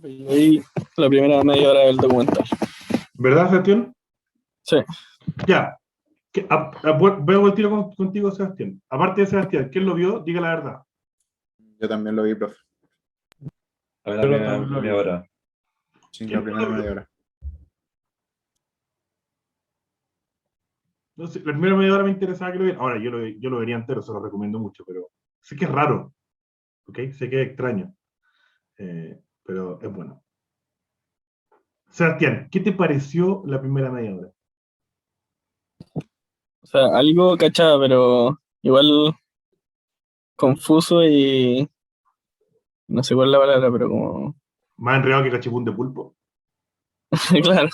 Yo vi la primera media hora del documental. ¿Verdad, Sebastián? Sí. Ya. Voy a tiro contigo, Sebastián. Aparte de Sebastián, ¿quién lo vio? Diga la verdad. Yo también lo vi, profe. A ver, la Yo primera también lo vi. media hora. Sí, ¿Quién la primera lo vio? media hora. No sé, la primera media hora me interesaba que lo viera. Ahora, yo lo vería entero, se lo recomiendo mucho, pero sé que es raro, ¿ok? Sé que es extraño, pero es bueno. Sebastián, ¿qué te pareció la primera media hora? O sea, algo cachada, pero igual confuso y no sé cuál es la palabra, pero como. Más enredado que cachipún de pulpo. Claro.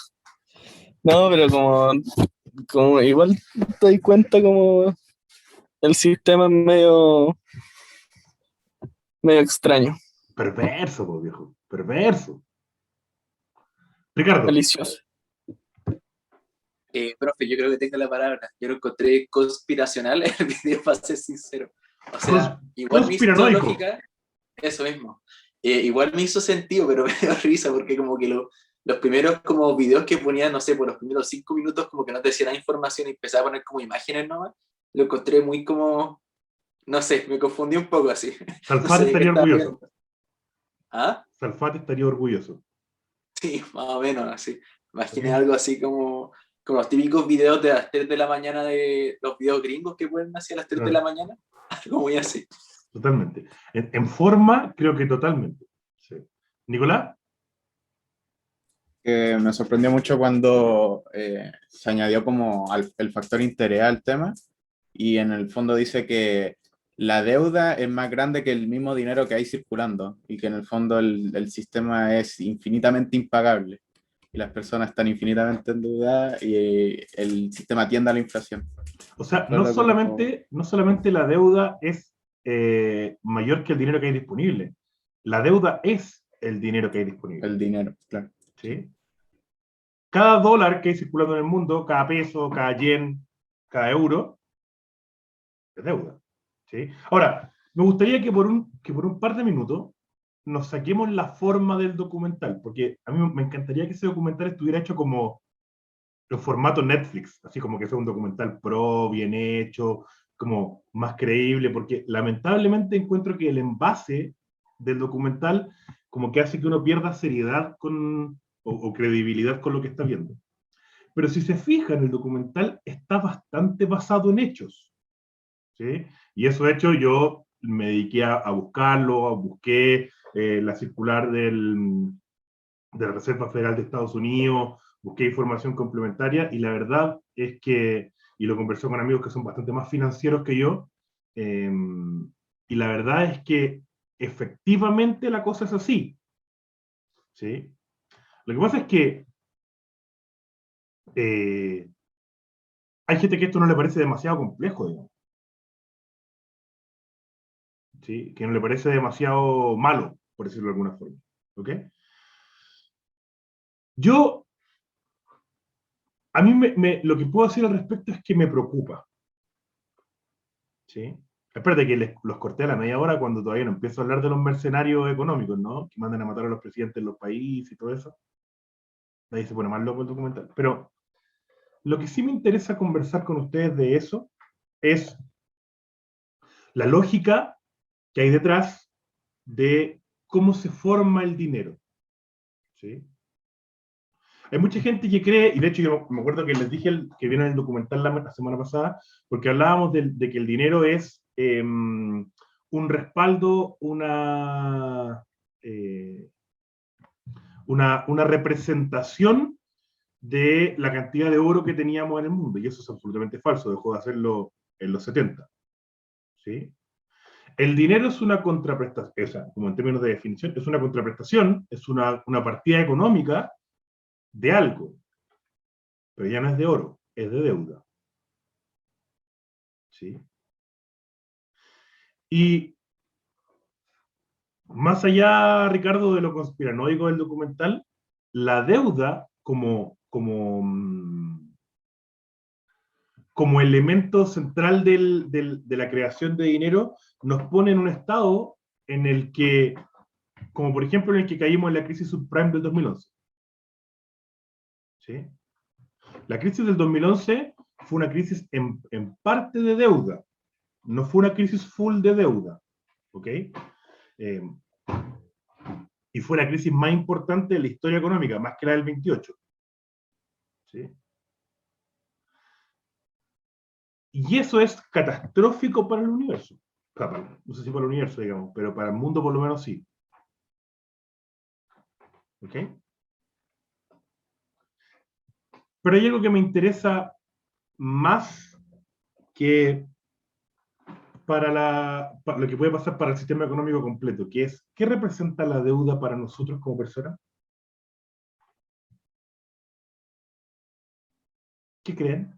No, pero como igual te das cuenta como el sistema es medio extraño, Perverso, po, viejo. Perverso. Ricardo, delicioso. Profe, yo creo que tengo la palabra. Yo lo encontré conspiracional el video, para ser sincero. O sea, igual me hizo conspiranoico. lógica, eso mismo. Igual me hizo sentido, pero me dio risa porque como que los primeros como videos que ponían, no sé, por los primeros 5 minutos como que no te decían nada de información y empezaba a poner como imágenes nomás. Lo encontré muy como, no sé, me confundí un poco así. No Salfate sé de qué estaría estaba orgulloso. viendo. ¿Ah? Salfate estaría orgulloso. Sí, más o menos así. Imaginé Ok. algo así como los típicos videos de las 3 de la mañana de los videos gringos que pueden hacer a las 3 de la mañana. Algo muy así. Totalmente. En forma, creo que totalmente. Sí. Nicolás, Que me sorprendió mucho cuando se añadió como el factor interés al tema y en el fondo dice que la deuda es más grande que el mismo dinero que hay circulando y que en el fondo el sistema es infinitamente impagable y las personas están infinitamente endeudadas y el sistema tiende a la inflación. o sea, Eso es lo que no solamente la deuda es mayor que el dinero que hay disponible, la deuda es el dinero que hay disponible. el dinero, claro. ¿Sí? Cada dólar que hay circulando en el mundo, cada peso, cada yen, cada euro, es deuda. ¿Sí? Ahora, me gustaría que por un par de minutos nos saquemos la forma del documental, porque a mí me encantaría que ese documental estuviera hecho como en formato Netflix, así como que sea un documental pro, bien hecho, como más creíble, porque lamentablemente encuentro que el envase del documental como que hace que uno pierda seriedad o credibilidad con lo que está viendo. Pero si se fijan, el documental está bastante basado en hechos, ¿sí? Y esos hechos yo me dediqué a buscarlo, busqué la circular de la Reserva Federal de Estados Unidos, busqué información complementaria y la verdad es que, y lo conversé con amigos que son bastante más financieros que yo, y la verdad es que efectivamente la cosa es así, ¿sí? Lo que pasa es que eh, hay gente que esto no le parece demasiado complejo, digamos, ¿sí? Que no le parece demasiado malo, por decirlo de alguna forma, ¿ok? Yo, a mí lo que puedo decir al respecto es que me preocupa, ¿sí? Espérate que los corté a la media hora cuando todavía no empiezo a hablar de los mercenarios económicos, ¿no? Que mandan a matar a los presidentes de los países y todo eso. Ahí se pone más loco el documental. Pero lo que sí me interesa conversar con ustedes de eso es la lógica que hay detrás de cómo se forma el dinero, ¿sí? Hay mucha gente que cree, y de hecho yo me acuerdo que les dije que vieron el documental la semana pasada, porque hablábamos de que el dinero es un respaldo, una representación de la cantidad de oro que teníamos en el mundo, y eso es absolutamente falso, dejó de hacerlo en los 70, ¿sí? El dinero es una contraprestación, o sea, como en términos de definición, es una contraprestación, es una partida económica de algo, pero ya no es de oro, es de deuda. ¿Sí? Y más allá, Ricardo, de lo conspiranoico del documental, la deuda como elemento central de la creación de dinero nos pone en un estado en el que como por ejemplo en el que caímos en la crisis subprime del 2011. ¿Sí? La crisis del 2011 fue una crisis en parte de deuda, no fue una crisis full de deuda. ¿Ok? Y fue la crisis más importante de la historia económica, más que la del 28. ¿Sí? Y eso es catastrófico para el universo. No sé si para el universo, digamos, pero para el mundo por lo menos sí. ¿Ok? Pero hay algo que me interesa más que para lo que puede pasar para el sistema económico completo, que es, ¿qué representa la deuda para nosotros como personas? ¿Qué creen?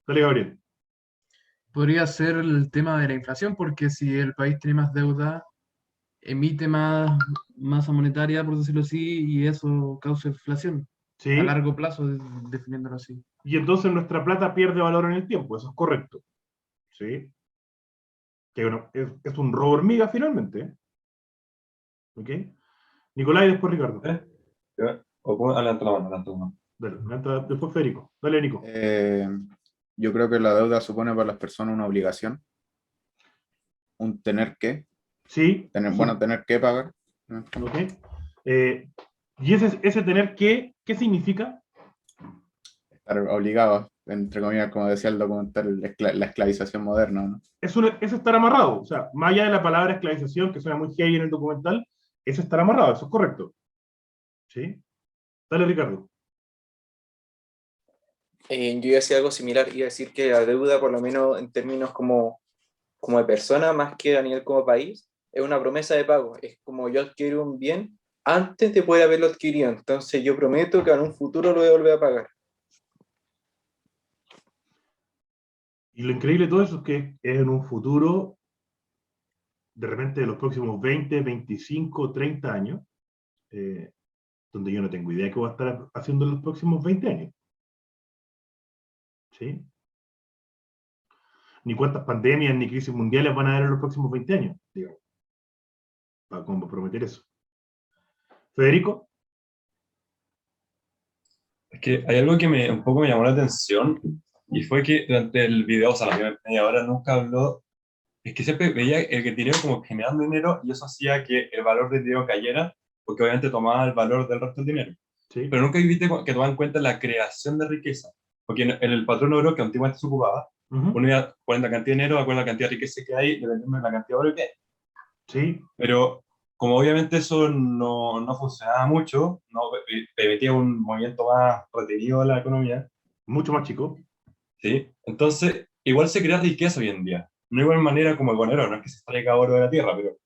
Dale, Gabriel. Podría ser el tema de la inflación, porque si el país tiene más deuda, emite más masa monetaria, por decirlo así, y eso causa inflación ¿Sí? a largo plazo, definiéndolo así. Y entonces nuestra plata pierde valor en el tiempo, eso es correcto. ¿Sí? Que bueno, es un robo hormiga finalmente. ¿Ok? Nicolás y después Ricardo. Adelante la mano, adelante la mano. Dale, después Federico. Dale, Nico. Yo creo que la deuda supone para las personas una obligación, un tener que, Sí. tener que pagar. ¿No? ¿Ok? Y ese tener que, ¿qué significa? Estar obligados, entre comillas, como decía el documental, la esclavización moderna, ¿no? Es estar amarrado. O sea, más allá de la palabra esclavización, que suena muy heavy en el documental, es estar amarrado, eso es correcto. ¿Sí? Dale, Ricardo. Yo iba a decir algo similar, iba a decir que la deuda, por lo menos en términos como de persona, más que a nivel como país, es una promesa de pago. Es como yo adquiero un bien antes de poder haberlo adquirido. Entonces yo prometo que en un futuro lo voy a volver a pagar. Y lo increíble de todo eso es que es en un futuro, de repente de los próximos 20, 25, 30 años, donde yo no tengo idea de qué voy a estar haciendo en los próximos 20 años. ¿Sí? Ni cuántas pandemias ni crisis mundiales van a haber en los próximos 20 años, digamos, para comprometer eso. Federico. Es que hay algo que un poco me llamó la atención y fue que durante el video, o sea, la primera media hora nunca habló, es que siempre veía el que dinero como generando dinero y eso hacía que el valor del dinero cayera porque obviamente tomaba el valor del resto del dinero. ¿Sí? Pero nunca viste que tomaban en cuenta la creación de riqueza, porque en el patrón oro que antiguamente se ocupaba, uno iba poniendo la cantidad de dinero de acuerdo a la cantidad de riqueza que hay, dependiendo de la cantidad de oro que hay. Sí. Pero como obviamente eso no funcionaba mucho, no permitía un movimiento más retenido de la economía, Mucho más chico. ¿sí? Entonces, igual se crea riqueza hoy en día. No de igual manera como el bonero, no es que se extraiga oro de la tierra, pero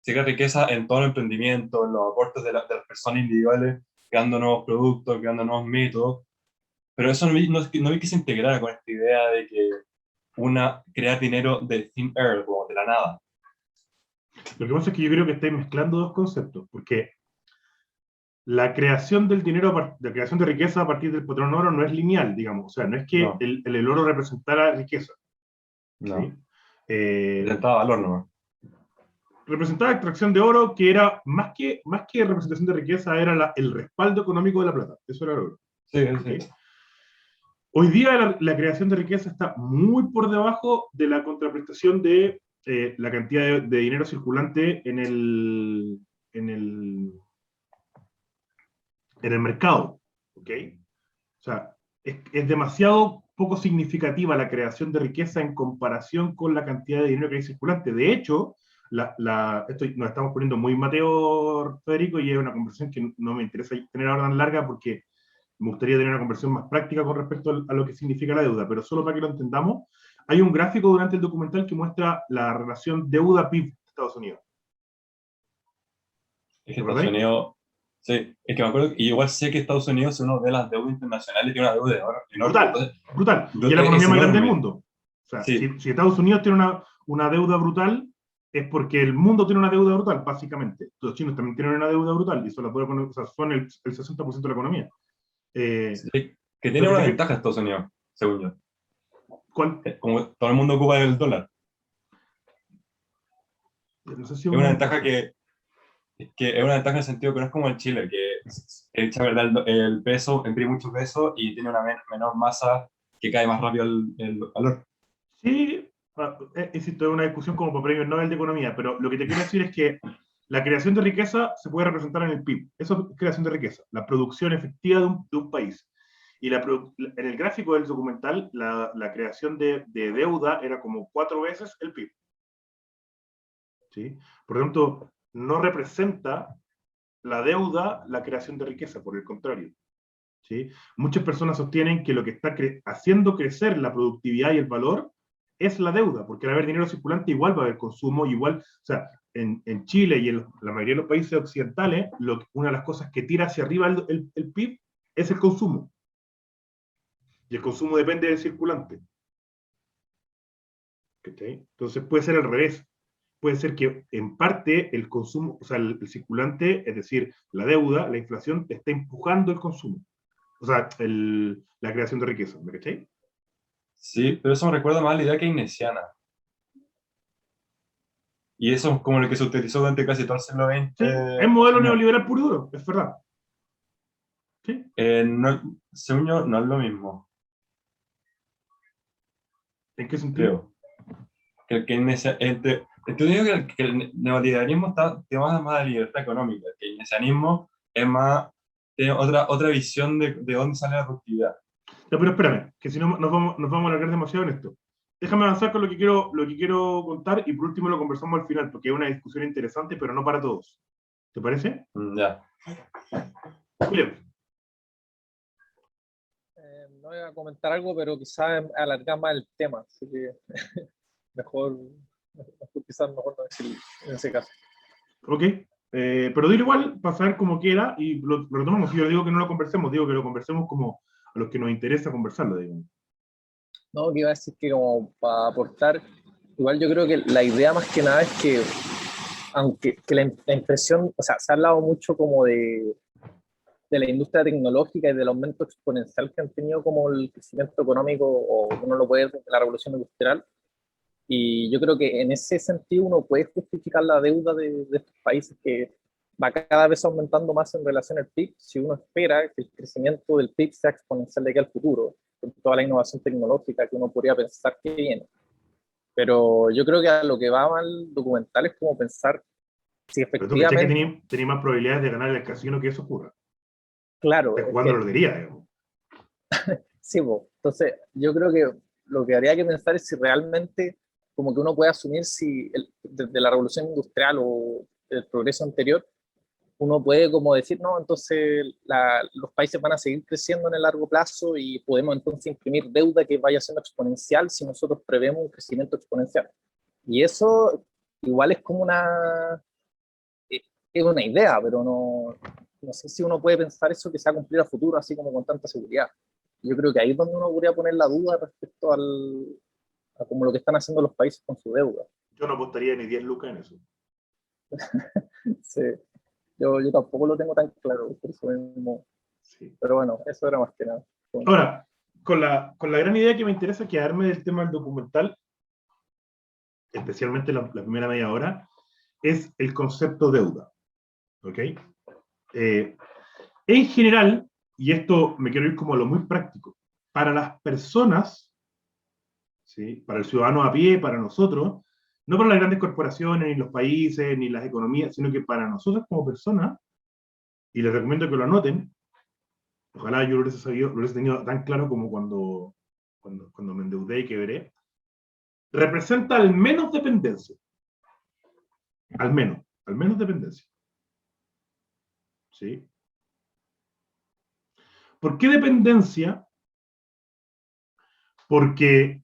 se crea riqueza en todo el emprendimiento, en los aportes de las personas individuales, creando nuevos productos, creando nuevos métodos. Pero eso no vi que se integrara con esta idea de que crear dinero de thin air, como de la nada. Lo que pasa es que yo creo que estáis mezclando dos conceptos, porque la creación del dinero, la creación de riqueza a partir del patrón oro no es lineal, digamos. O sea, no es que No. el oro representara riqueza. No. ¿Sí? Presentaba valor, ¿no? Representaba extracción de oro, que era más que representación de riqueza, era el respaldo económico de la plata. Eso era el oro. Sí, ¿Okay? sí. Hoy día la creación de riqueza está muy por debajo de la contraprestación de la cantidad de dinero circulante en el mercado. ¿Ok? O sea, es demasiado poco significativa la creación de riqueza en comparación con la cantidad de dinero que hay circulante. De hecho, nos estamos poniendo muy Mateo, Federico, y es una conversación que no me interesa tener ahora tan larga porque me gustaría tener una conversación más práctica con respecto a lo que significa la deuda, pero solo para que lo entendamos, hay un gráfico durante el documental que muestra la relación deuda-PIB de Estados Unidos. Es que Estados Unidos, sí, es que me acuerdo, y igual sé que Estados Unidos es una de las deudas internacionales, tiene una deuda enorme. Brutal. Y es la economía más grande del mundo. O sea, sí. si Estados Unidos tiene una deuda brutal, es porque el mundo tiene una deuda brutal, básicamente. Los chinos también tienen una deuda brutal, y eso la puede poner, o sea, son el 60% de la economía. Sí, que tiene una ventaja Estados Unidos, según yo. ¿Cuál? Como todo el mundo ocupa el dólar. No sé si es una ventaja que Es que es una ventaja en el sentido que no es como en Chile, que echa a perder el peso, imprime mucho peso y tiene una menor masa que cae más rápido el valor. Sí, insisto, es una discusión como para premios Nobel de Economía, pero lo que te quiero decir es que la creación de riqueza se puede representar en el PIB. Eso es creación de riqueza, la producción efectiva de un país. Y en el gráfico del documental, la creación de deuda era como 4 veces el PIB. ¿Sí? Por lo tanto, no representa la deuda la creación de riqueza, por el contrario. ¿Sí? Muchas personas sostienen que lo que está haciendo crecer la productividad y el valor es la deuda, porque al haber dinero circulante igual va a haber consumo, igual, o sea, en Chile y en la mayoría de los países occidentales, una de las cosas que tira hacia arriba el PIB es el consumo. Y el consumo depende del circulante. ¿Okay? Entonces puede ser al revés. Puede ser que en parte el consumo, o sea, el circulante, es decir, la deuda, la inflación, está empujando el consumo. O sea, la creación de riqueza, ¿me cachai? Sí, pero eso me recuerda más a la idea keynesiana. Y eso es como lo que se utilizó durante casi todo el siglo XX. Sí, es modelo neoliberal puro y duro, es verdad. Sí. No, según yo, no es lo mismo, ¿En qué sentido? creo. Que el keynesianismo, entiendo que el neoliberalismo tiene más de libertad económica. El keynesianismo es más, tiene otra visión de dónde sale la productividad. Ya, pero espérame, que si no nos vamos a alargar demasiado en esto. Déjame avanzar con lo que quiero contar y por último lo conversamos al final, porque es una discusión interesante, pero no para todos. ¿Te parece? Ya. Julio. No iba a comentar algo, pero quizás alargar más el tema, así que mejor quizás mejor no decirlo en ese caso. Ok. Pero dilo igual, pasar como quiera y lo retomamos. Si yo digo que no lo conversemos, digo que lo conversemos como a los que nos interesa conversarlo, digamos. No, que iba a decir que como para aportar, igual yo creo que la idea más que nada es que, aunque que la impresión, o sea, se ha hablado mucho como de la industria tecnológica y del aumento exponencial que han tenido como el crecimiento económico, o uno lo puede ver desde la revolución industrial, y yo creo que en ese sentido uno puede justificar la deuda de estos países que va cada vez aumentando más en relación al PIB, si uno espera que el crecimiento del PIB sea exponencial de aquí al futuro, con toda la innovación tecnológica que uno podría pensar que viene. Pero yo creo que a lo que va mal documental es como pensar si Pero tú cachai que efectivamente... tenía más probabilidades de ganar el casino que eso ocurra. Claro, Estás jugando a la lotería, digamos. sí, entonces yo creo que lo que habría que pensar es si realmente como que uno puede asumir si desde la revolución industrial o el progreso anterior, uno puede como decir, no, entonces los países van a seguir creciendo en el largo plazo y podemos entonces imprimir deuda que vaya siendo exponencial si nosotros prevemos un crecimiento exponencial. Y eso igual es como es una idea, pero no sé si uno puede pensar eso que se va a cumplir a futuro así como con tanta seguridad. Yo creo que ahí es donde uno podría poner la duda respecto a como lo que están haciendo los países con su deuda. Yo no apostaría ni 10 lucas en eso. Sí. Yo tampoco lo tengo tan claro, por eso mismo. Sí. Pero bueno, eso era más que nada. Ahora, con la gran idea que me interesa quedarme del tema del documental, especialmente la primera media hora, es el concepto deuda. ¿Ok? En general, y esto me quiero ir como a lo muy práctico, para las personas, ¿sí? Para el ciudadano a pie, para nosotros, no para las grandes corporaciones, ni los países, ni las economías, sino que para nosotros como personas, y les recomiendo que lo anoten, ojalá yo lo hubiese sabido, lo hubiese tenido tan claro como cuando me endeudé y quebré, representa al menos dependencia. Al menos dependencia. ¿Sí? ¿Por qué dependencia? Porque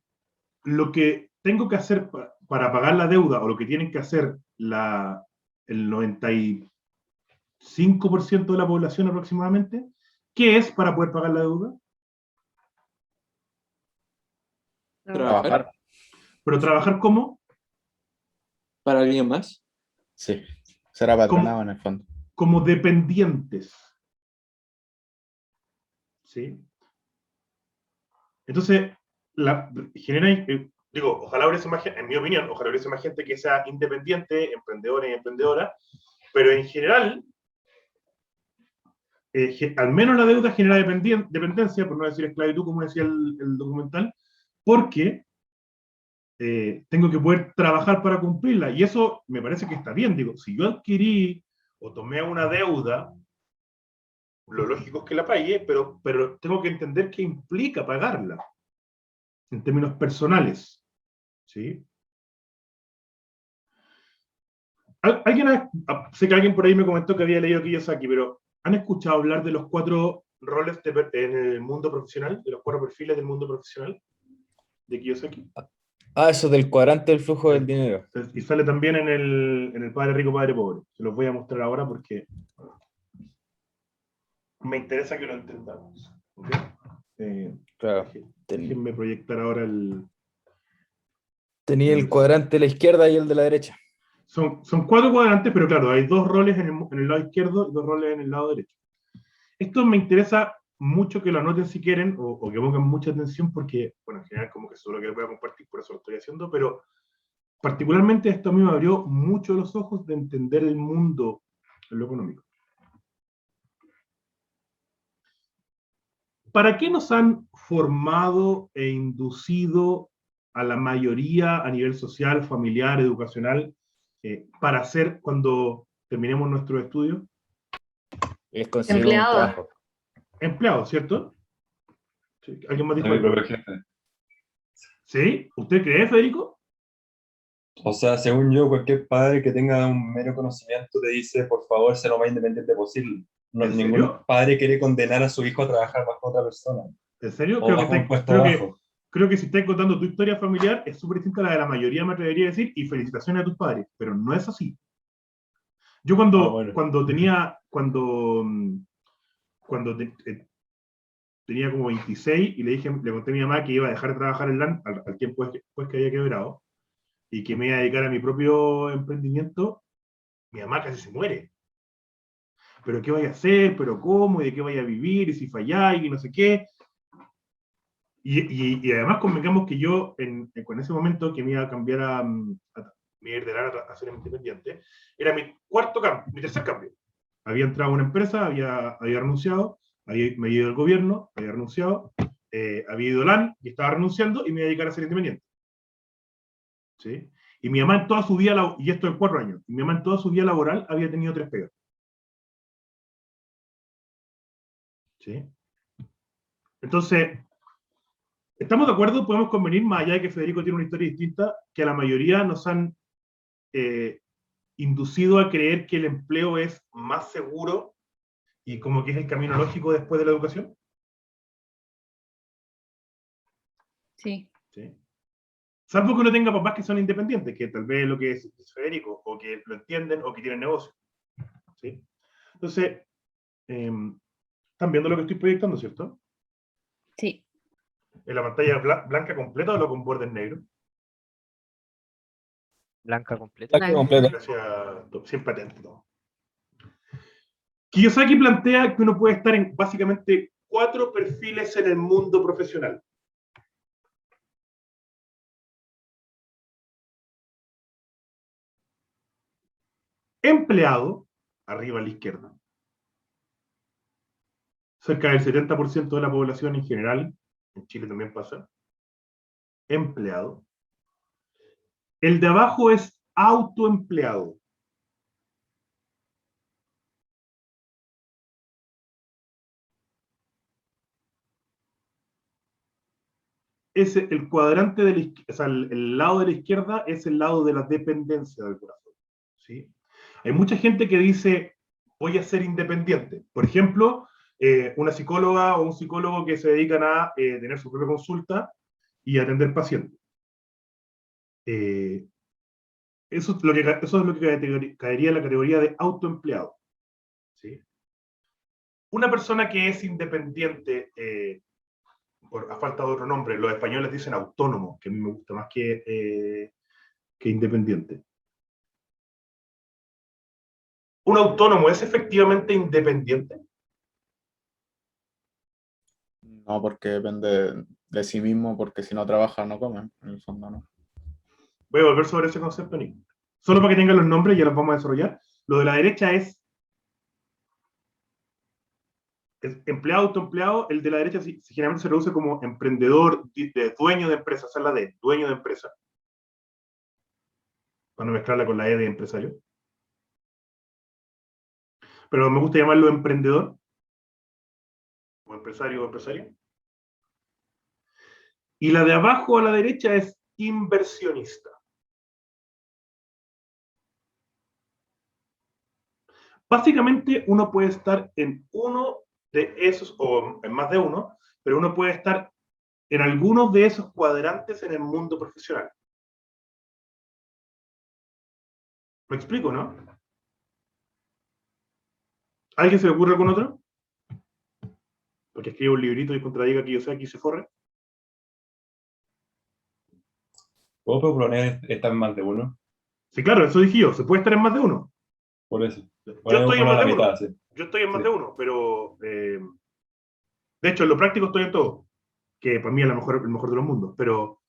lo que tengo que hacer para pagar la deuda, o lo que tienen que hacer el 95% de la población aproximadamente, ¿qué es para poder pagar la deuda? Trabajar. Pero trabajar ¿cómo? ¿Para alguien más? Sí, ser apatronado en el fondo. Como dependientes. ¿Sí? Entonces, genera, digo, ojalá hubiese más gente, en mi opinión, ojalá hubiese más gente que sea independiente, emprendedora y emprendedora, Pero en general, al menos la deuda genera dependencia, por no decir esclavitud, como decía el documental, porque tengo que poder trabajar para cumplirla. Y eso me parece que está bien. Digo, si yo adquirí o tomé una deuda, lo lógico es que la pague, pero tengo que entender qué implica pagarla, en términos personales. ¿Sí? Sé que alguien por ahí me comentó que había leído Kiyosaki, pero ¿han escuchado hablar de los 4 roles en el mundo profesional, de los 4 perfiles del mundo profesional de Kiyosaki? Eso del cuadrante del flujo del dinero. Y sale también en el Padre Rico, Padre Pobre. Se los voy a mostrar ahora porque me interesa que lo entendamos. ¿Okay? Claro. Déjenme proyectar ahora el... Tenía el cuadrante de la izquierda y el de la derecha. Son 4 cuadrantes, pero claro, hay 2 roles en el lado izquierdo y 2 roles en el lado derecho. Esto me interesa mucho que lo anoten si quieren, o que pongan mucha atención, porque, bueno, en general como que solo que lo voy a compartir, por eso lo estoy haciendo, pero particularmente esto a mí me abrió mucho los ojos de entender el mundo en lo económico. ¿Para qué nos han formado e inducido a la mayoría a nivel social, familiar, educacional, para hacer cuando terminemos nuestros estudios? Es conseguir un Empleado. trabajo. Empleados, ¿cierto? Sí, ¿alguien más dijo Mi algo? propio jefe. ¿Sí? ¿Usted cree, Federico? O sea, según yo, cualquier padre que tenga un mero conocimiento te dice, por favor, sé lo más independiente posible. No, ¿En ningún serio? padre quiere condenar a su hijo a trabajar bajo otra persona. ¿En serio? O bajo un puesto bajo. Creo que si estás contando tu historia familiar es súper distinta a la de la mayoría, me atrevería a decir, y felicitaciones a tus padres, pero no es así. Yo bueno. tenía como 26 y le conté a mi mamá que iba a dejar de trabajar en LAN al tiempo después que había quebrado y que me iba a dedicar a mi propio emprendimiento, mi mamá casi se muere. ¿Pero qué vaya a hacer? ¿Pero cómo? ¿Y de qué vaya a vivir? ¿Y si falláis? Y no sé qué. Y además convengamos que yo, con ese momento que me iba a cambiar me iba a ir de LAN a ser independiente, era mi tercer cambio. Había entrado a una empresa, había renunciado, me había ido al gobierno, había renunciado, había ido a LAN y estaba renunciando y me iba a dedicar a ser independiente. ¿Sí? Y mi mamá en toda su vida, y esto en 4 años, y mi mamá en toda su vida laboral había tenido 3 pegas. ¿Sí? Entonces, ¿estamos de acuerdo? Podemos convenir, más allá de que Federico tiene una historia distinta, que a la mayoría nos han inducido a creer que el empleo es más seguro y como que es el camino lógico después de la educación. Sí. ¿Sí? Salvo que uno tenga papás que son independientes, que tal vez es lo que es Federico, o que lo entienden, o que tienen negocio. ¿Sí? Entonces, están viendo lo que estoy proyectando, ¿cierto? Sí. ¿En la pantalla blanca completa o lo con bordes negros? Blanca completa. Blanca completa. Gracias, siempre atento. ¿No? Kiyosaki plantea que uno puede estar en básicamente 4 perfiles en el mundo profesional. Empleado, arriba a la izquierda. Cerca del 70% de la población en general, en Chile también pasa. Empleado. El de abajo es autoempleado. El cuadrante de la izquierda, o sea, el lado de la izquierda es el lado de la dependencia del corazón. ¿Sí? Hay mucha gente que dice, voy a ser independiente. Por ejemplo, una psicóloga o un psicólogo que se dedican a tener su propia consulta y atender pacientes. Eso es lo que caería en la categoría de autoempleado. ¿Sí? Una persona que es independiente, a falta de otro nombre, los españoles dicen autónomo, que a mí me gusta más que independiente. ¿Un autónomo es efectivamente independiente? No, porque depende de sí mismo, porque si no trabaja no come, en el fondo no. Voy a volver sobre ese concepto, Nick. Solo para que tengan los nombres, ya los vamos a desarrollar. Lo de la derecha es empleado, autoempleado. El de la derecha generalmente se traduce como emprendedor, dueño de empresa, esa es la D, dueño de empresa. Para no mezclarla con la E de empresario. Pero me gusta llamarlo emprendedor, o empresario o empresario. Y la de abajo a la derecha es inversionista. Básicamente uno puede estar en uno de esos, o en más de uno, pero uno puede estar en algunos de esos cuadrantes en el mundo profesional. ¿Me explico, no? ¿Alguien se le ocurre algún otro? Porque escriba un librito y contradiga que yo sea aquí se forre. ¿Puedo proponer estar en más de uno? Sí, claro, eso dije yo, se puede estar en más de uno. Por eso. Yo Poner estoy en uno a más la de uno. mitad, sí. Yo estoy en más Sí. de uno, pero de hecho en lo práctico estoy en todo, que para mí es el mejor de los mundos, pero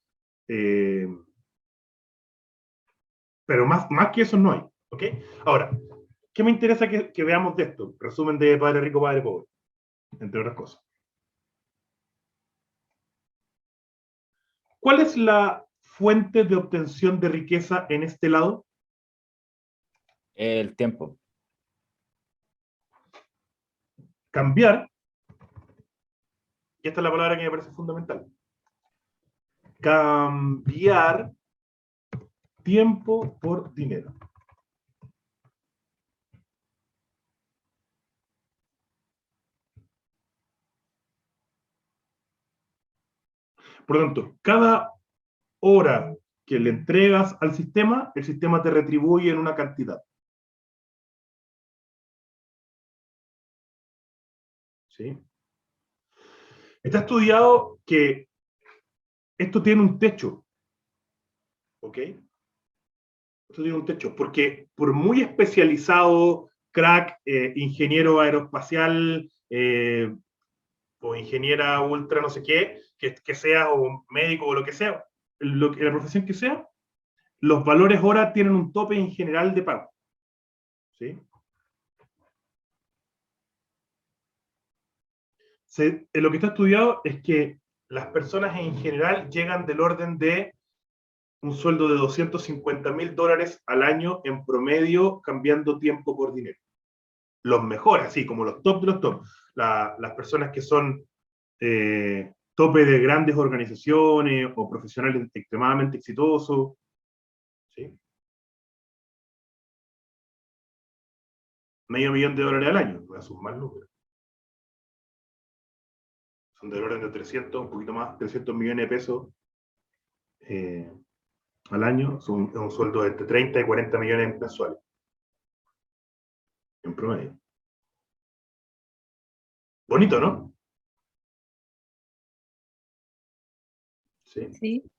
más que eso no hay, ¿ok? Ahora, ¿qué me interesa que veamos de esto? Resumen de Padre Rico, Padre Pobre, entre otras cosas. ¿Cuál es la fuente de obtención de riqueza en este lado? El tiempo. Cambiar, y esta es la palabra que me parece fundamental. Cambiar tiempo por dinero. Por lo tanto, cada hora que le entregas al sistema, el sistema te retribuye en una cantidad. ¿Sí? Está estudiado que esto tiene un techo. ¿Ok? Esto tiene un techo, porque por muy especializado, crack, ingeniero aeroespacial, o ingeniera ultra no sé qué, que sea, o médico o lo que sea, la profesión que sea, los valores hora tienen un tope en general de pago. ¿Sí? Lo que está estudiado es que las personas en general llegan del orden de un sueldo de $250,000 al año en promedio, cambiando tiempo por dinero. Los mejores, así como los top de los top. Las personas que son tope de grandes organizaciones o profesionales extremadamente exitosos. ¿Sí? $500,000 al año, voy a sumar números. Son del orden de 300, un poquito más, 300 millones de pesos al año. Es un sueldo de entre 30 y 40 millones mensuales. En promedio. Bonito, ¿no? Sí. Sí.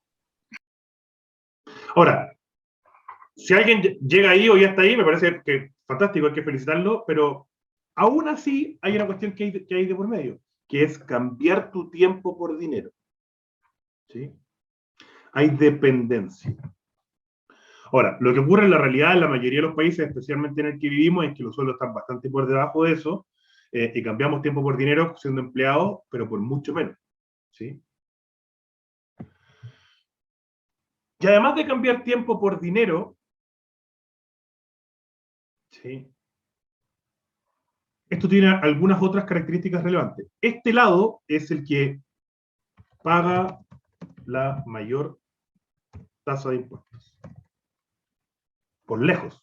Ahora, si alguien llega ahí o ya está ahí, me parece que fantástico, hay que felicitarlo, pero aún así hay una cuestión que hay de por medio, que es cambiar tu tiempo por dinero. ¿Sí? Hay dependencia. Ahora, lo que ocurre en la realidad en la mayoría de los países, especialmente en el que vivimos, es que los sueldos están bastante por debajo de eso, y cambiamos tiempo por dinero siendo empleados, pero por mucho menos. ¿Sí? Y además de cambiar tiempo por dinero, ¿sí?, esto tiene algunas otras características relevantes. Este lado es el que paga la mayor tasa de impuestos. Por lejos.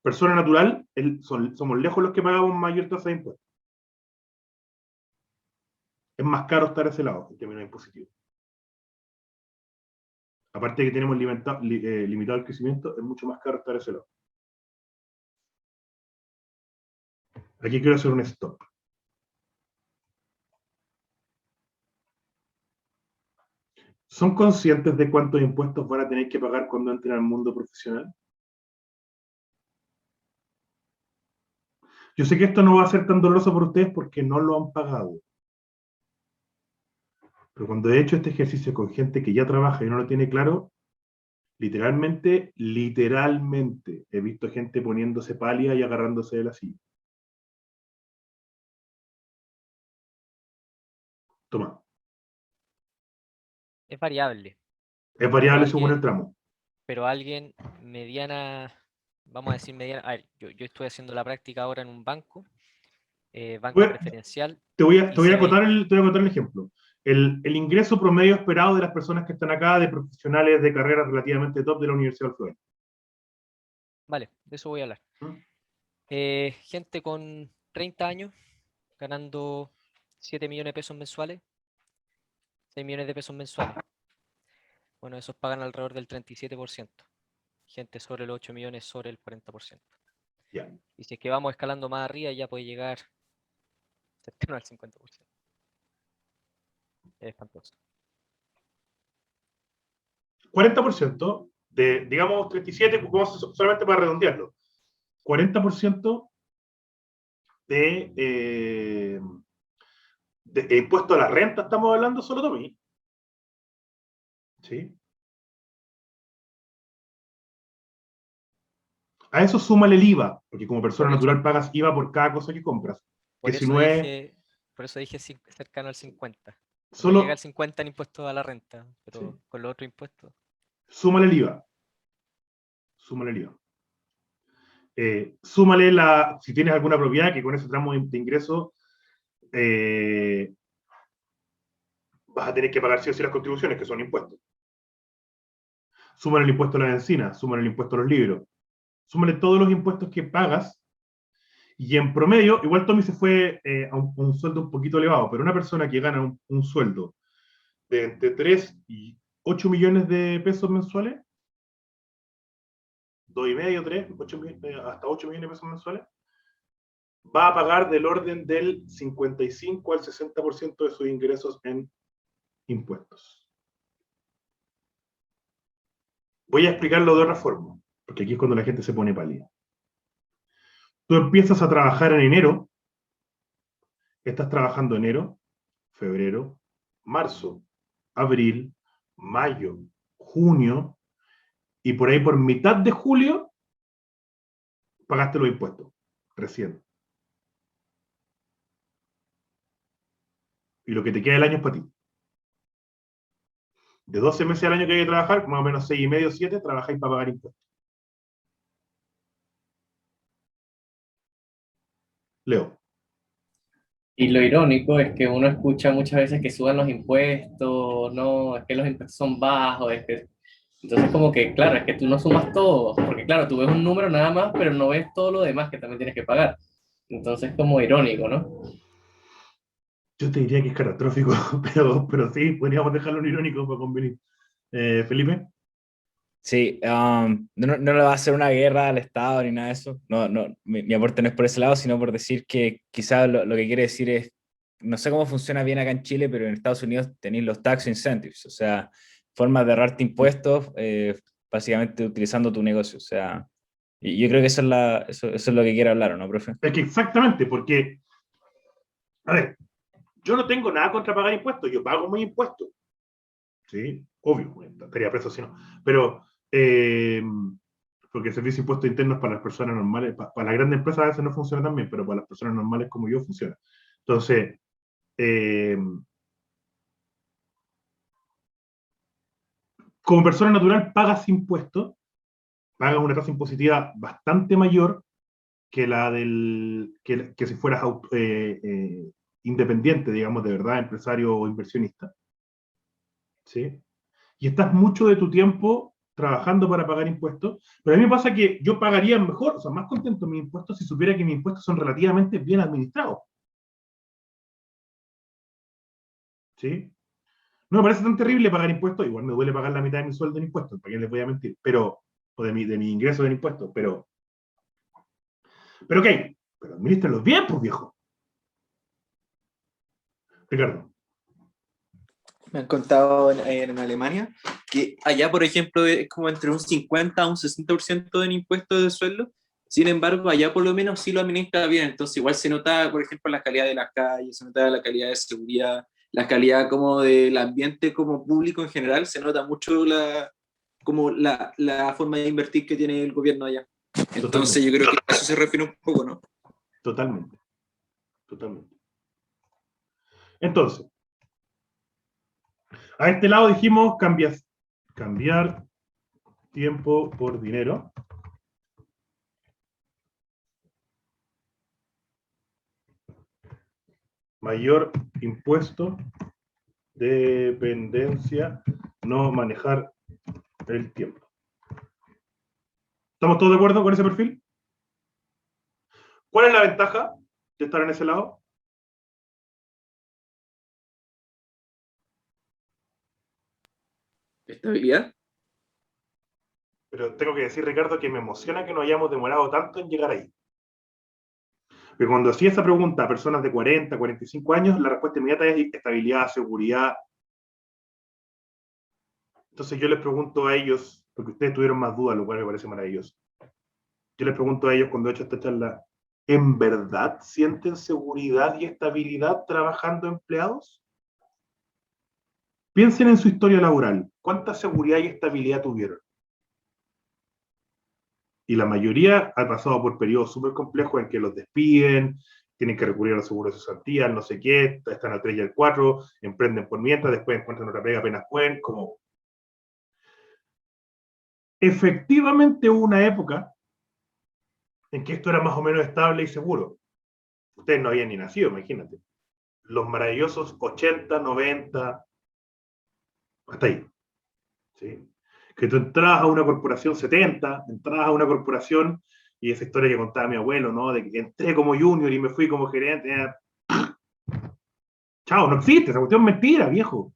Persona natural, somos lejos los que pagamos mayor tasa de impuestos. Es más caro estar a ese lado, en términos impositivos. Aparte de que tenemos limitado el crecimiento, es mucho más caro estar a ese lado. Aquí quiero hacer un stop. ¿Son conscientes de cuántos impuestos van a tener que pagar cuando entren al mundo profesional? Yo sé que esto no va a ser tan doloroso por ustedes porque no lo han pagado. Pero cuando he hecho este ejercicio con gente que ya trabaja y no lo tiene claro, Literalmente, literalmente. He visto gente poniéndose pálida y agarrándose de la silla. Toma. Es variable, Es variable Pero según el alguien- tramo. pero alguien mediana, vamos a decir mediana, a ver, yo estoy haciendo la práctica ahora en un banco, banca Voy- preferencial, Te voy a, y te voy a se ve, acotar te voy a acotar el ejemplo. El ingreso promedio esperado de las personas que están acá, de profesionales de carreras relativamente top de la Universidad del Florida. vale, de eso voy a hablar. ¿Mm? Gente con 30 años ganando 7 millones de pesos mensuales, 6 millones de pesos mensuales. Bueno, esos pagan alrededor del 37%. Gente sobre los 8 millones sobre el 40%. Ya. Y si es que vamos escalando más arriba, ya puede llegar cercano al 50%. Es espantoso. 40% de, digamos, 37, solamente para redondearlo. 40% de impuesto a la renta, estamos hablando solo, Tommy. ¿Sí? A eso súmale el IVA, porque como persona Por eso- natural pagas IVA por cada cosa que compras. Por Que si eso no es dije, por eso dije cercano al 50. No llega solo, al 50 en impuestos a la renta, pero sí, con los otros impuestos. súmale el IVA. Súmale el IVA. Súmale si tienes alguna propiedad que con ese tramo de ingreso vas a tener que pagar sí o sí las contribuciones, que son impuestos. Súmale el impuesto a la benzina, súmale el impuesto a los libros, súmale todos los impuestos que pagas, y en promedio, igual Tommy se fue a un sueldo un poquito elevado, pero una persona que gana un sueldo de entre 3 y 8 millones de pesos mensuales, 2,5, 3, 8 hasta 8 millones de pesos mensuales, va a pagar del orden del 55 al 60% de sus ingresos en impuestos. Voy a explicarlo de otra forma, porque aquí es cuando la gente se pone pálida. Tú empiezas a trabajar en enero, estás trabajando enero, febrero, marzo, abril, mayo, junio, y por ahí por mitad de julio pagaste los impuestos, recién. Y lo que te queda del año es para ti. De 12 meses al año que hay que trabajar, más o menos 6 y medio, 7, trabajáis para pagar impuestos. Leo. Y lo irónico es que uno escucha muchas veces que suban los impuestos, no, es que los impuestos son bajos, es que... Entonces como que, claro, es que tú no sumas todo, porque claro, tú ves un número nada más, pero no ves todo lo demás que también tienes que pagar. Entonces como irónico, ¿no? Yo te diría que es catastrófico, pero sí, podríamos dejarlo en irónico para convenir. Felipe. Sí, no le va a hacer una guerra al Estado ni nada de eso. No, mi aporte no es por ese lado, sino por decir que quizás lo que quiere decir es, no sé cómo funciona bien acá en Chile, pero en Estados Unidos tenéis los tax incentives, o sea, formas de ahorrarte impuestos, básicamente utilizando tu negocio. O sea, y yo creo que eso es lo que quiere hablar, ¿o no, profe? Es que exactamente, porque, a ver, yo no tengo nada contra pagar impuestos, yo pago mis impuestos. ¿Sí? Obvio, estaría preso si no. Pero, porque el servicio de impuestos internos para las personas normales, para las grandes empresas a veces no funciona tan bien, pero para las personas normales como yo funciona. Entonces, como persona natural pagas impuestos, pagas una tasa impositiva bastante mayor que la que si fueras independiente, digamos, de verdad, empresario o inversionista. ¿Sí? Y estás mucho de tu tiempo trabajando para pagar impuestos, pero a mí me pasa que yo pagaría mejor, o sea, más contento mis impuestos si supiera que mis impuestos son relativamente bien administrados. ¿Sí? No me parece tan terrible pagar impuestos, igual me duele pagar la mitad de mi sueldo en impuestos, para qué les voy a mentir, pero, o de mi ingreso en impuestos, pero ok, pero administrenlos bien, pues viejo. Ricardo. Me han contado en Alemania que allá, por ejemplo, es como entre un 50 a un 60% en impuestos de sueldo. Sin embargo, allá por lo menos sí lo administra bien. Entonces, igual se nota, por ejemplo, la calidad de las calles, se nota la calidad de seguridad, la calidad como del ambiente como público en general, se nota mucho como la forma de invertir que tiene el gobierno allá. Entonces yo creo que a eso se refiere un poco, ¿no? Totalmente. Totalmente. Entonces, a este lado dijimos cambiar tiempo por dinero. Mayor impuesto, dependencia, no manejar el tiempo. ¿Estamos todos de acuerdo con ese perfil? ¿Cuál es la ventaja de estar en ese lado? ¿Estabilidad? Pero tengo que decir, Ricardo, que me emociona que no hayamos demorado tanto en llegar ahí. Porque cuando hacía esa pregunta a personas de 40, 45 años, la respuesta inmediata es estabilidad, seguridad. Entonces yo les pregunto a ellos, porque ustedes tuvieron más dudas, lo cual me parece maravilloso. Yo les pregunto a ellos cuando he hecho esta charla, ¿en verdad sienten seguridad y estabilidad trabajando empleados? Piensen en su historia laboral. ¿Cuánta seguridad y estabilidad tuvieron? Y la mayoría ha pasado por periodos súper complejos en que los despiden, tienen que recurrir a los seguros de cesantía, no sé qué, están al 3 y al 4, emprenden por mientras, después encuentran otra pega apenas pueden, como... Efectivamente hubo una época en que esto era más o menos estable y seguro. Ustedes no habían ni nacido, imagínate. Los maravillosos 80, 90, hasta ahí. ¿Sí? Que tú entrabas a una corporación 70, entrabas a una corporación, y esa historia que contaba mi abuelo, ¿no? De que entré como junior y me fui como gerente. Chao, no existe, esa cuestión es mentira, viejo.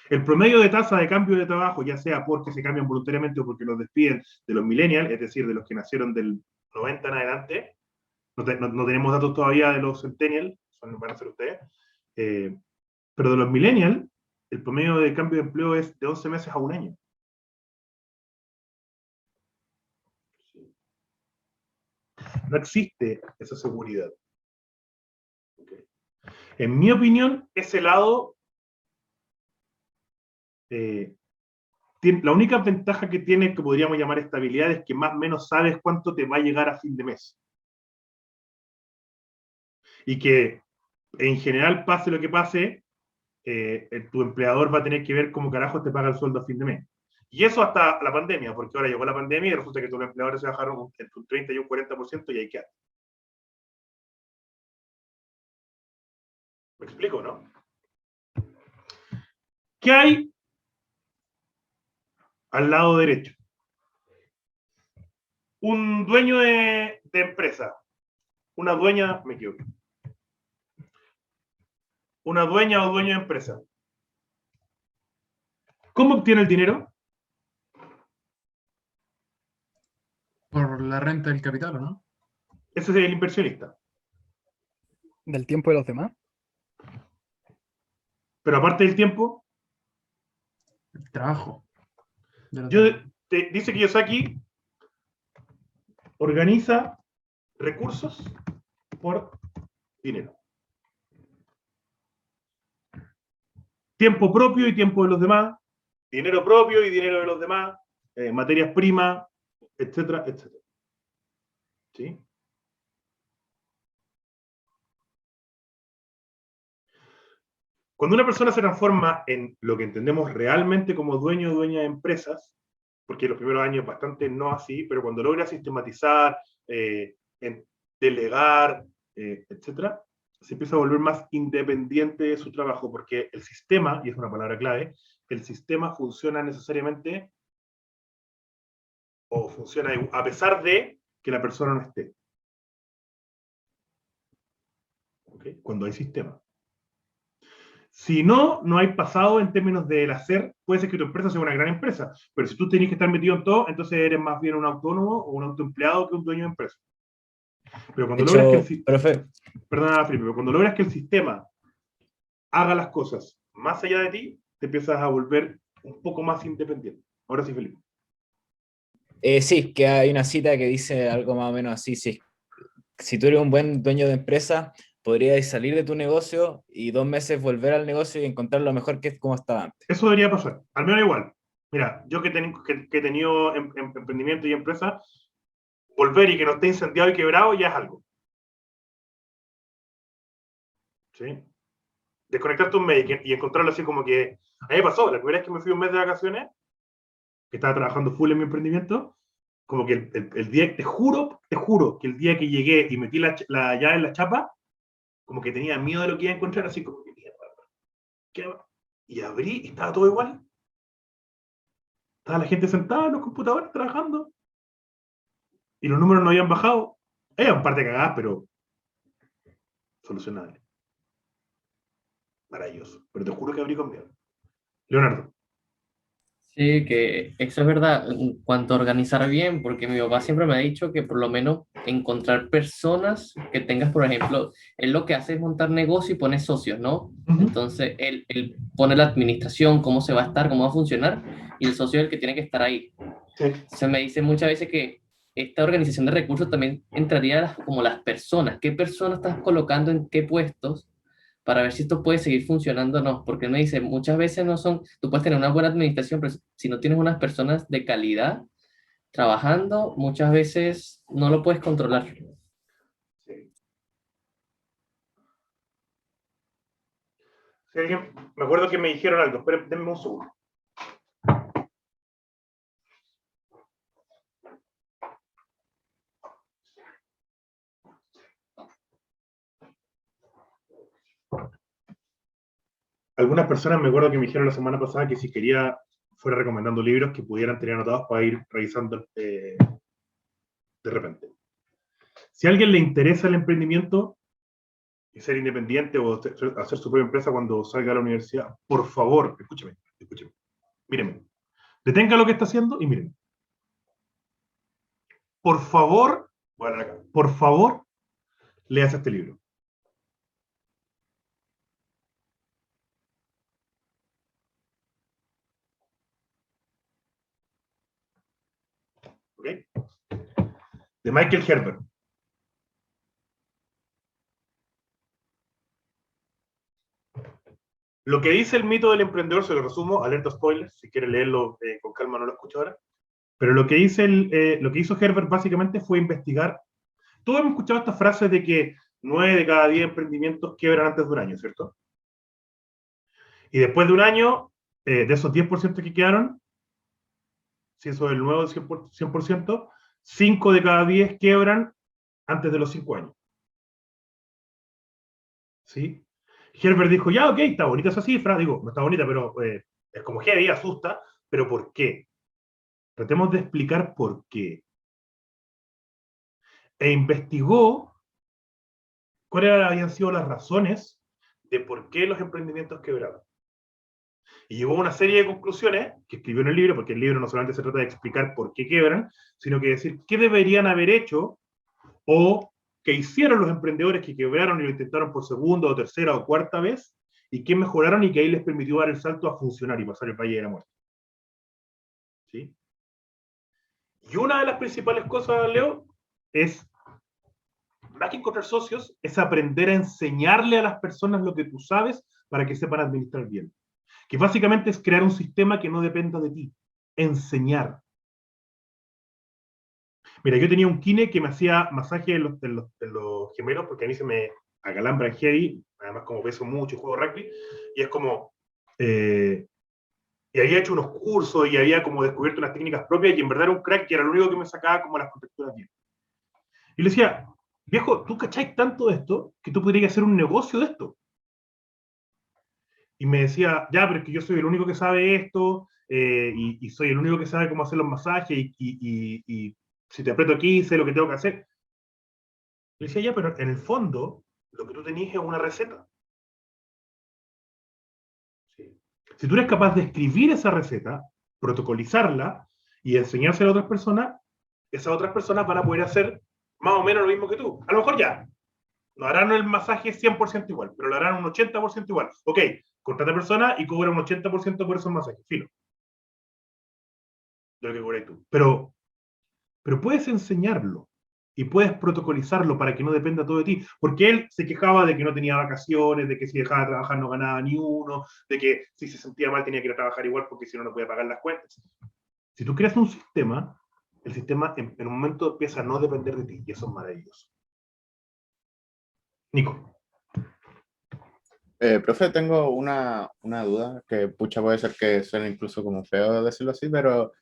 El promedio de tasa de cambio de trabajo, ya sea porque se cambian voluntariamente o porque los despiden de los millennials, es decir, de los que nacieron del 90 en adelante, no tenemos datos todavía de los centennials, van a ser ustedes, pero de los millennials, el promedio de cambio de empleo es de 11 meses a un año. No existe esa seguridad. Okay. En mi opinión, ese lado, la única ventaja que tiene, que podríamos llamar estabilidad, es que más o menos sabes cuánto te va a llegar a fin de mes. Y que, en general, pase lo que pase, tu empleador va a tener que ver cómo carajo te paga el sueldo a fin de mes. Y eso hasta la pandemia, porque ahora llegó la pandemia y resulta que tus empleadores se bajaron entre un 30 y un 40% y ahí queda. ¿Me explico, no? ¿Qué hay al lado derecho? Un dueño de empresa. Una dueña, me equivoco. Una dueña o dueño de empresa. ¿Cómo obtiene el dinero? Por la renta del capital, ¿o no? Ese es el inversionista. ¿Del tiempo de los demás? Pero aparte del tiempo, El trabajo. de los yo, demás. dice Kiyosaki organiza recursos por dinero. Tiempo propio y tiempo de los demás, dinero propio y dinero de los demás, materias primas, etcétera, etcétera. ¿Sí? Cuando una persona se transforma en lo que entendemos realmente como dueño o dueña de empresas, porque los primeros años bastante no así, pero cuando logra sistematizar, delegar, etcétera, se empieza a volver más independiente de su trabajo, porque el sistema, y es una palabra clave, el sistema funciona necesariamente, o funciona a pesar de que la persona no esté. ¿Okay? Cuando hay sistema. Si no, no hay pasado en términos del hacer, puede ser que tu empresa sea una gran empresa, pero si tú tienes que estar metido en todo, entonces eres más bien un autónomo o un autoempleado que un dueño de empresa. Pero cuando logras que pero cuando logras que el sistema haga las cosas más allá de ti, te empiezas a volver un poco más independiente. Ahora sí, Felipe. Sí, que hay una cita que dice algo más o menos así, sí. Si tú eres un buen dueño de empresa, podrías salir de tu negocio y 2 meses volver al negocio y encontrar lo mejor que es como estaba antes. Eso debería pasar, al menos igual. Mira, yo que he tenido emprendimiento y empresa, volver y que no esté incendiado y quebrado ya es algo. ¿Sí? Desconectarte un mes y encontrarlo así como que... A mí me pasó, la primera vez que me fui un mes de vacaciones, que estaba trabajando full en mi emprendimiento, como que el día, te juro, que el día que llegué y metí la llave en la chapa, como que tenía miedo de lo que iba a encontrar, así como que mierda. Y abrí y estaba todo igual. Estaba la gente sentada en los computadores trabajando. Y los números no habían bajado. Hay un par de cagadas, pero solucionables. Maravilloso. Pero te juro que abrí con miedo. Leonardo. Sí, que eso es verdad en cuanto a organizar bien, porque mi papá siempre me ha dicho que por lo menos encontrar personas que tengas, por ejemplo, él lo que hace es montar negocio y pone socios, ¿no? Entonces, él pone la administración, cómo se va a estar, cómo va a funcionar, y el socio es el que tiene que estar ahí. Sí. Se me dice muchas veces que esta organización de recursos también entraría como las personas. ¿Qué personas estás colocando en qué puestos? Para ver si esto puede seguir funcionando o no, porque me dice, muchas veces no son, tú puedes tener una buena administración, pero si no tienes unas personas de calidad trabajando, muchas veces no lo puedes controlar. Sí. Si alguien, me acuerdo que me dijeron algo, esperen, denme un segundo. Algunas personas me acuerdo que me dijeron la semana pasada que si quería fuera recomendando libros que pudieran tener anotados para ir revisando de repente. Si a alguien le interesa el emprendimiento y ser independiente o hacer su propia empresa cuando salga a la universidad, por favor, escúcheme, míreme, detenga lo que está haciendo y míreme. Por favor, bueno, acá, por favor, leas este libro. ¿Ok? De Michael Herbert. Lo que dice el mito del emprendedor, se lo resumo, alerta spoilers, si quiere leerlo con calma no lo escucho ahora, pero lo que hizo Herbert básicamente fue investigar. Todos hemos escuchado esta frase de que 9 de cada 10 emprendimientos quiebran antes de un año, ¿cierto? Y después de un año, de esos 10% que quedaron, si eso es el nuevo 100%, 5 de cada 10 quiebran antes de los 5 años. ¿Sí? Herbert dijo, ya, ok, está bonita esa cifra. Digo, no está bonita, pero es como heavy, asusta. ¿Pero por qué? Tratemos de explicar por qué. E investigó cuáles habían sido las razones de por qué los emprendimientos quebraban. Y llegó a una serie de conclusiones que escribió en el libro, porque el libro no solamente se trata de explicar por qué quiebran, sino que decir qué deberían haber hecho o qué hicieron los emprendedores que quebraron y lo intentaron por segunda o tercera o cuarta vez, y qué mejoraron y que ahí les permitió dar el salto a funcionar y pasar el valle de la muerte. ¿Sí? Y una de las principales cosas, Leo, es, más que encontrar socios, es aprender a enseñarle a las personas lo que tú sabes para que sepan administrar bien. Que básicamente es crear un sistema que no dependa de ti. Enseñar. Mira, yo tenía un kine que me hacía masaje en los gemelos, porque a mí se me acalambran heavy, además como peso mucho y juego rugby, y es como... y había hecho unos cursos y había como descubierto unas técnicas propias y en verdad era un crack que era lo único que me sacaba como las contracturas bien. Y le decía, viejo, tú cacháis tanto de esto que tú podrías hacer un negocio de esto. Y me decía, ya, pero es que yo soy el único que sabe esto y soy el único que sabe cómo hacer los masajes y si te aprieto aquí sé lo que tengo que hacer. Le decía, ya, pero en el fondo lo que tú tenías es una receta. ¿Sí? Si tú eres capaz de escribir esa receta, protocolizarla y enseñársela a otras personas, esas otras personas van a poder hacer más o menos lo mismo que tú. A lo mejor ya, no harán el masaje 100% igual, pero lo harán un 80% igual. Ok, contrata personas y cobra un 80% por esos masajes. Filo. De lo que cobras tú. Pero puedes enseñarlo. y puedes protocolizarlo para que no dependa todo de ti. Porque él se quejaba de que no tenía vacaciones, de que si dejaba de trabajar no ganaba ni uno, de que si se sentía mal tenía que ir a trabajar igual porque si no, no podía pagar las cuentas. Si tú creas un sistema, el sistema en un momento empieza a no depender de ti, y eso es maravilloso. Nico. Profe, tengo una duda que pucha puede ser que suene incluso como feo decirlo así, pero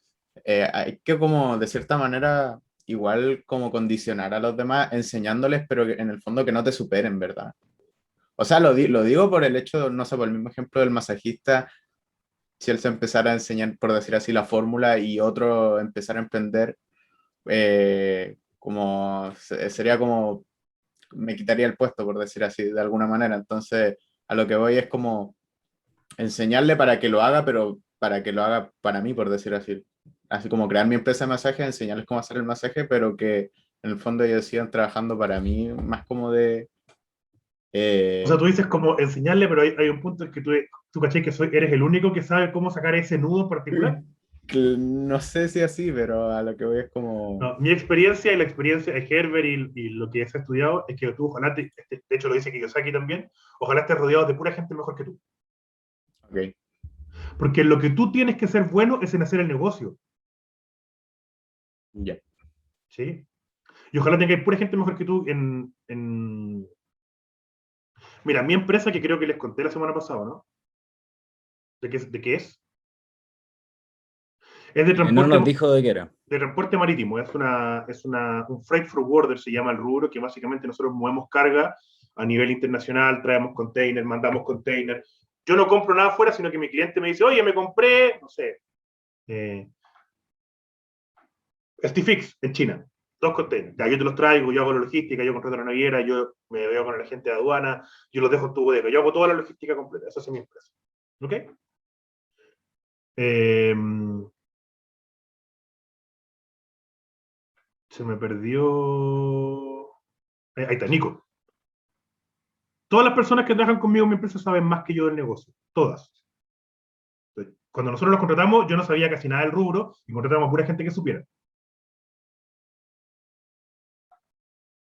hay que como de cierta manera igual como condicionar a los demás enseñándoles, pero que en el fondo que no te superen, ¿verdad? O sea, lo digo por el hecho, no sé, por el mismo ejemplo del masajista, si él se empezara a enseñar, por decir así, la fórmula y otro empezar a emprender, sería como, me quitaría el puesto, por decir así, de alguna manera. Entonces, a lo que voy es como enseñarle para que lo haga, pero para que lo haga para mí, por decir así. Así como crear mi empresa de masaje, enseñarles cómo hacer el masaje, pero que en el fondo ellos sigan trabajando para mí, más como de... O sea, tú dices como enseñarle, pero hay un punto en que tú caché que eres el único que sabe cómo sacar ese nudo en particular. No sé si así, pero a lo que voy es como... No, mi experiencia y la experiencia de Herbert y lo que has estudiado es que tú ojalá, de hecho lo dice Kiyosaki también, ojalá estés rodeado de pura gente mejor que tú. Ok. Porque lo que tú tienes que ser bueno es en hacer el negocio. Ya. ¿Sí? Y ojalá tengáis pura gente mejor que tú Mira, mi empresa, que creo que les conté la semana pasada, ¿no? ¿De qué es? Es de No transporte, nos dijo de qué era. de transporte marítimo. Un freight forwarder, se llama el rubro, que básicamente nosotros movemos carga a nivel internacional, traemos containers, mandamos containers. Yo no compro nada afuera, sino que mi cliente me dice, oye, me compré, no sé, Stifix en China, 2 containers. Ya, yo te los traigo, yo hago la logística, yo contrato la naviera, yo me veo con el agente de aduana, yo los dejo en tu bodega, yo hago toda la logística completa. Esa es mi empresa. ¿Ok? Se me perdió. Ahí está, Nico. Todas las personas que trabajan conmigo en mi empresa saben más que yo del negocio. Todas. Cuando nosotros los contratamos, yo no sabía casi nada del rubro y contratamos a pura gente que supiera.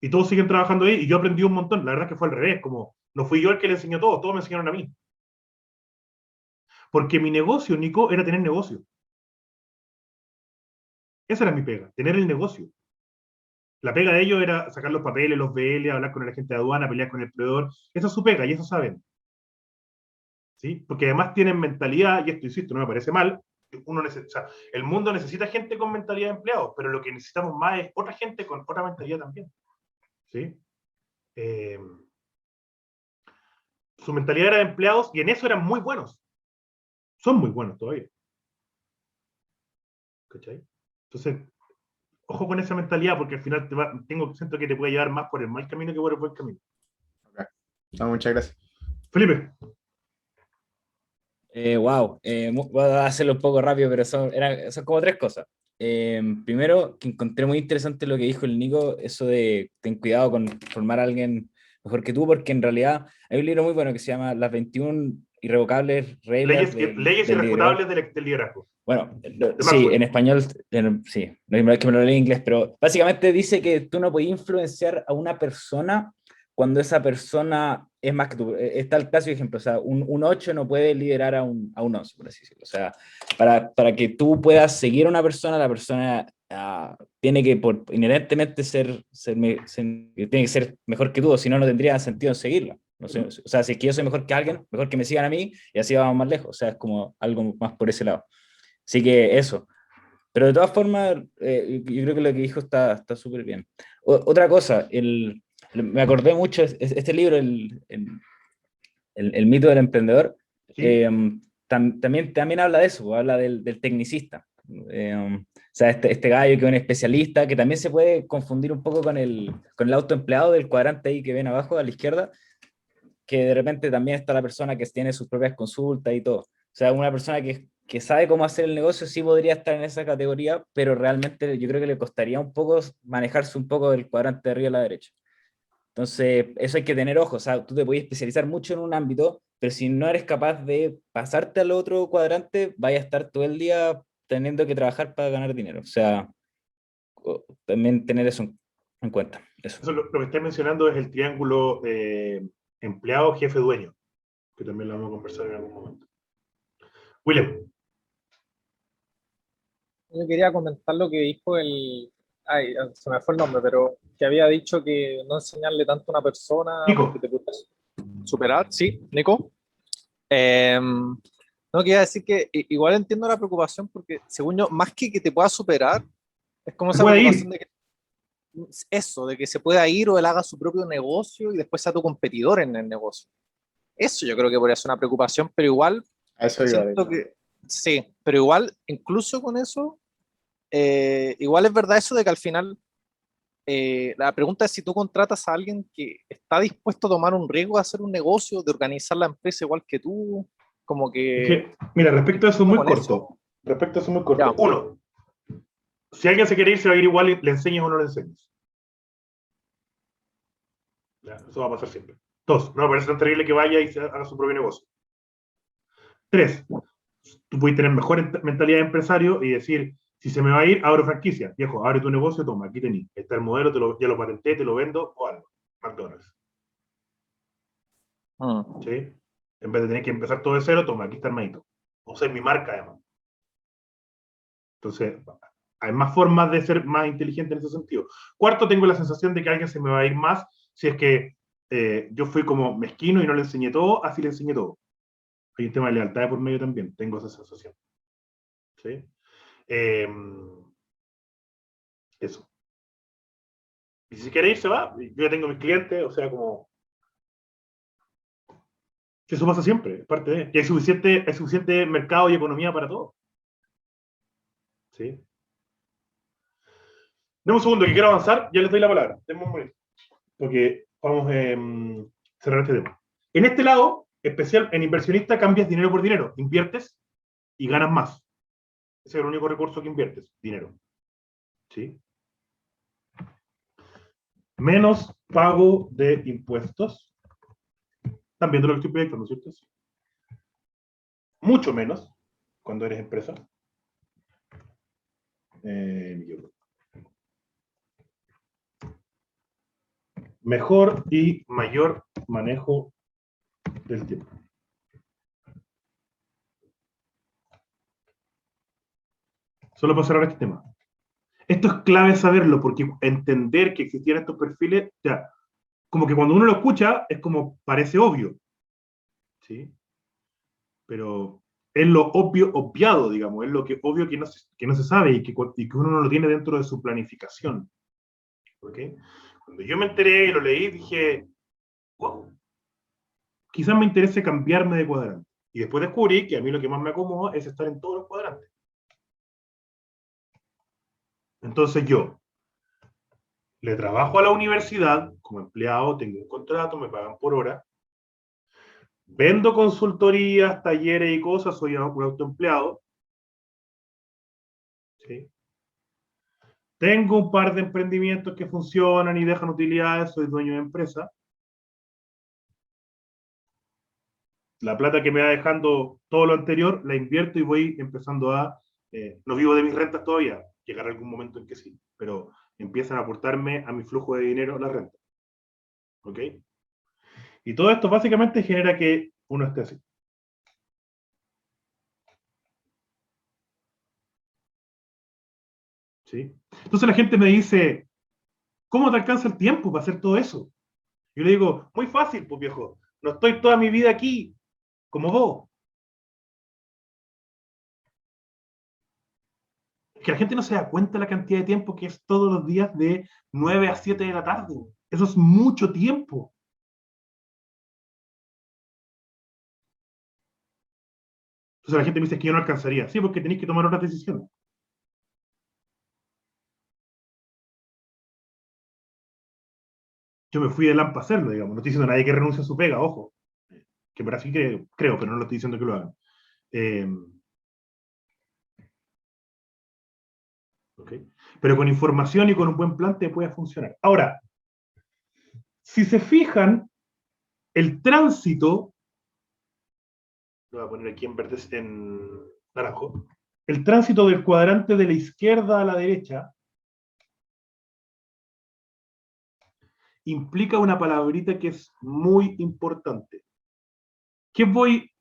Y todos siguen trabajando ahí y yo aprendí un montón. La verdad es que fue al revés, como no fui yo el que le enseñó todo, todos me enseñaron a mí. Porque mi negocio, Nico, era tener negocio. Esa era mi pega, tener el negocio. La pega de ellos era sacar los papeles, los BL, hablar con el agente de aduana, pelear con el proveedor. Esa es su pega y eso saben. ¿Sí? Porque además tienen mentalidad, y esto, insisto, no me parece mal, o sea, el mundo necesita gente con mentalidad de empleados, pero lo que necesitamos más es otra gente con otra mentalidad también. ¿Sí? Su mentalidad era de empleados y en eso eran muy buenos. Son muy buenos todavía. ¿Cachai? Entonces, ojo con esa mentalidad porque al final siento que te puede llevar más por el mal camino que por el buen camino. Okay. No, muchas gracias. Felipe. Wow, voy a hacerlo un poco rápido, pero son como 3 cosas. Primero, que encontré muy interesante lo que dijo el Nico, eso de ten cuidado con formar a alguien mejor que tú, porque en realidad hay un libro muy bueno que se llama Las 21 irrevocables reglas Leyes irrefutables del liderazgo. Bueno, sí, en español, sí, no es que me lo leí en inglés, pero básicamente dice que tú no puedes influenciar a una persona cuando esa persona es más que tú. Está el clásico ejemplo, o sea, un 8 no puede liderar a un 11, por así decirlo. O sea, para que tú puedas seguir a una persona, la persona tiene que inherentemente tiene que ser mejor que tú, o si no, no tendría sentido seguirla. No sé, o sea, si es que yo soy mejor que alguien, mejor que me sigan a mí y así vamos más lejos. O sea, es como algo más por ese lado. Así que eso. Pero de todas formas, yo creo que lo que dijo está súper bien. Otra cosa, me acordé mucho, este libro, el mito del emprendedor, ¿Sí? también habla de eso, habla del tecnicista. O sea, este gallo que es un especialista, que también se puede confundir un poco con el autoempleado del cuadrante ahí que ven abajo a la izquierda, que de repente también está la persona que tiene sus propias consultas y todo. O sea, una persona que sabe cómo hacer el negocio sí podría estar en esa categoría, pero realmente yo creo que le costaría un poco manejarse un poco del cuadrante de arriba a la derecha. Entonces, eso hay que tener ojo. O sea, tú te puedes especializar mucho en un ámbito, pero si no eres capaz de pasarte al otro cuadrante, vaya a estar todo el día teniendo que trabajar para ganar dinero. O sea, también tener eso en cuenta. Eso. Eso lo que estás mencionando es el triángulo empleado, jefe, dueño, que también lo vamos a conversar en algún momento. William. Yo quería comentar lo que dijo ay, se me fue el nombre, pero que había dicho que no enseñarle tanto a una persona Nico. porque te puedes superar, ¿sí? Nico. No, quería decir que igual entiendo la preocupación porque, según yo, más que te pueda superar, es como Se esa puede preocupación ir. de que eso, de que se pueda ir o él haga su propio negocio y después sea tu competidor en el negocio. Eso yo creo que podría ser una preocupación, pero igual A eso iba. siento que sí, pero igual, incluso con eso, igual es verdad eso de que al final la pregunta es si tú contratas a alguien que está dispuesto a tomar un riesgo de hacer un negocio, de organizar la empresa igual que tú, como Es que... que, mira, respecto a eso muy con corto. eso. Respecto a eso muy corto. Ya. Uno, si alguien se quiere ir, se va a ir igual, le enseñes o no le enseñes. Ya, eso va a pasar siempre. Dos, no me parece tan terrible que vaya y haga su propio negocio. Tres, tú puedes tener mejor mentalidad de empresario y decir, si se me va a ir, abro franquicia. Viejo, abre tu negocio, toma, aquí tenés. Está el modelo, ya lo patenté, te lo vendo, o algo. McDonald's. ¿Sí? En vez de tener que empezar todo de cero, toma, aquí está el maíz. O sea, es mi marca, además. Entonces, hay más formas de ser más inteligente en ese sentido. Cuarto, tengo la sensación de que alguien se me va a ir más si es que yo fui como mezquino y no le enseñé todo, así le enseñé todo. Hay un tema de lealtad de por medio también, tengo esa sensación. ¿Sí? Eso. Y si quiere ir, se va. Yo ya tengo mis clientes, o sea, como... Que eso pasa siempre, es parte de... Y hay suficiente mercado y economía para todo. ¿Sí? Deme un segundo, que quiero avanzar, ya les doy la palabra. Denme un momento. Porque vamos a cerrar este tema. En este lado, especial, en inversionista cambias dinero por dinero. Inviertes y ganas más. Ese es el único recurso que inviertes, dinero. ¿Sí? Menos pago de impuestos. Están viendo lo que estoy proyectando, ¿cierto? Sí. Mucho menos cuando eres empresa. Mejor y mayor manejo del tiempo. Solo para cerrar este tema. Esto es clave saberlo, porque entender que existían estos perfiles, o sea, como que cuando uno lo escucha, es como, parece obvio. ¿Sí? Pero es lo obvio, obviado, digamos, es lo que obvio que no se sabe y que uno no lo tiene dentro de su planificación. ¿Ok? Cuando yo me enteré y lo leí, dije, wow, quizás me interese cambiarme de cuadrante. Y después descubrí que a mí lo que más me acomoda es estar en todos los cuadrantes. Entonces yo le trabajo a la universidad como empleado, tengo un contrato, me pagan por hora, vendo consultorías, talleres y cosas, soy un autoempleado. ¿Sí? Tengo un par de emprendimientos que funcionan y dejan utilidades, soy dueño de empresa. La plata que me va dejando todo lo anterior, la invierto y voy empezando no vivo de mis rentas todavía, llegará algún momento en que sí, pero empiezan a aportarme a mi flujo de dinero la renta. ¿Ok? Y todo esto básicamente genera que uno esté así. ¿Sí? Entonces la gente me dice, ¿cómo te alcanza el tiempo para hacer todo eso? Yo le digo, muy fácil, pues viejo, no estoy toda mi vida aquí, como vos. Que la gente no se da cuenta de la cantidad de tiempo que es todos los días de 9 a 7 de la tarde. Eso es mucho tiempo. Entonces la gente me dice que yo no alcanzaría. Sí, porque tenéis que tomar otras decisiones. Yo me fui de Lampa a hacerlo, digamos. No estoy diciendo a nadie que renuncie a su pega, ojo. Que por así creo, pero no lo estoy diciendo que lo hagan. ¿Okay? Pero con información y con un buen plan te puede funcionar. Ahora, si se fijan, el tránsito, lo voy a poner aquí en verde, en naranjo, el tránsito del cuadrante de la izquierda a la derecha implica una palabrita que es muy importante. ¿Qué voy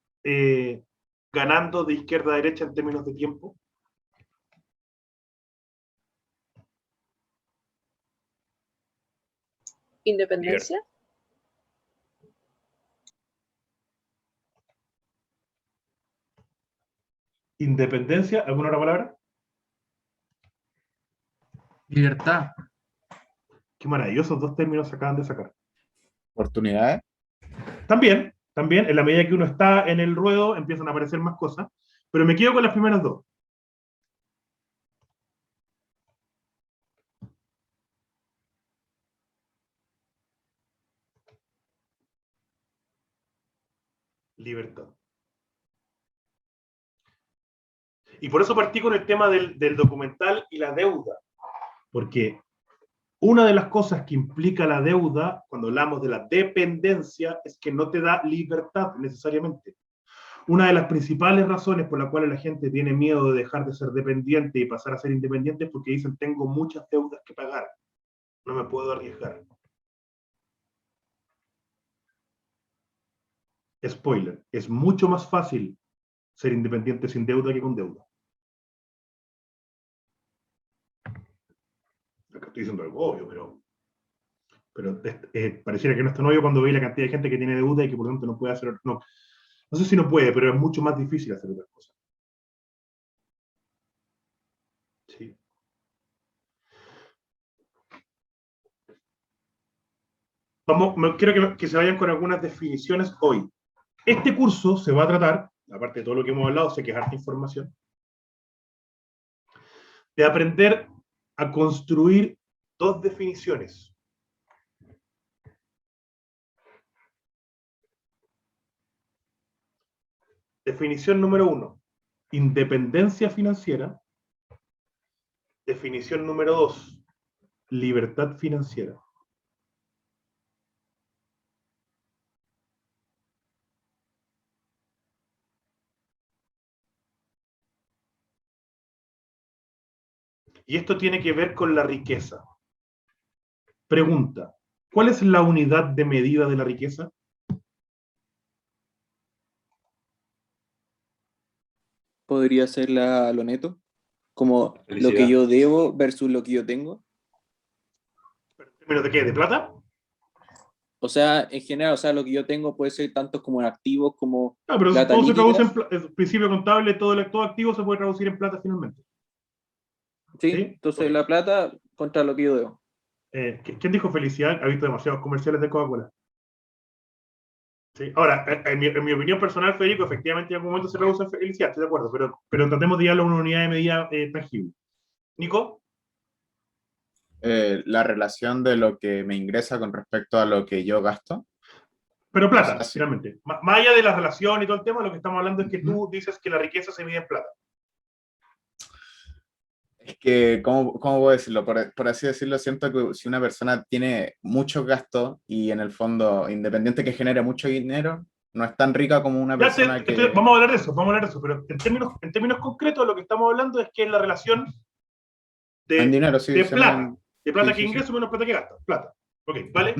ganando de izquierda a derecha en términos de tiempo? Independencia. Independencia, ¿alguna otra palabra? Libertad. Qué maravillosos dos términos se acaban de sacar. Oportunidades. También, en la medida que uno está en el ruedo, empiezan a aparecer más cosas, pero me quedo con las primeras dos. Libertad. Y por eso partí con el tema del documental y la deuda, porque una de las cosas que implica la deuda, cuando hablamos de la dependencia, es que no te da libertad necesariamente. Una de las principales razones por las cuales la gente tiene miedo de dejar de ser dependiente y pasar a ser independiente es porque dicen, tengo muchas deudas que pagar, no me puedo arriesgar. Spoiler, es mucho más fácil ser independiente sin deuda que con deuda. Acá estoy diciendo algo obvio, pero pareciera que no es tan obvio cuando ve la cantidad de gente que tiene deuda y que por lo tanto no puede hacer, no sé si no puede, pero es mucho más difícil hacer otras cosas. Sí. Quiero que se vayan con algunas definiciones hoy. Este curso se va a tratar, aparte de todo lo que hemos hablado, sé que es harta información, de aprender a construir dos definiciones. Definición número 1, independencia financiera. Definición número 2, libertad financiera. Y esto tiene que ver con la riqueza. Pregunta, ¿cuál es la unidad de medida de la riqueza? Podría ser lo neto, como lo Felicidad. que yo debo versus lo que yo tengo. ¿En términos de qué? ¿De plata? O sea, en general, o sea, lo que yo tengo puede ser tanto como en activos como Ah, pero plata todo se líquida. traduce en principio contable, todo activo se puede traducir en plata finalmente. ¿Sí? ¿Sí? Entonces la plata contra lo que yo debo. ¿Quién dijo felicidad? Ha visto demasiados comerciales de Coca-Cola. ¿Sí? Ahora, en mi opinión personal, Federico, efectivamente en algún momento se traduce en felicidad, estoy de acuerdo, pero tratemos de llevarlo a una unidad de medida tangible. ¿Nico? La relación de lo que me ingresa con respecto a lo que yo gasto. Pero plata, O sea, sí. finalmente. Más allá de la relación y todo el tema, lo que estamos hablando es que tú dices que la riqueza se mide en plata. Es que, ¿cómo puedo decirlo? Por así decirlo, siento que si una persona tiene muchos gastos y en el fondo, independiente que genere mucho dinero, no es tan rica como una persona que... Vamos a hablar de eso, pero en términos concretos lo que estamos hablando es que es la relación En dinero, sí. de plata. De plata sí, que sí, ingreso menos plata que gasto. Plata. Ok, ¿vale?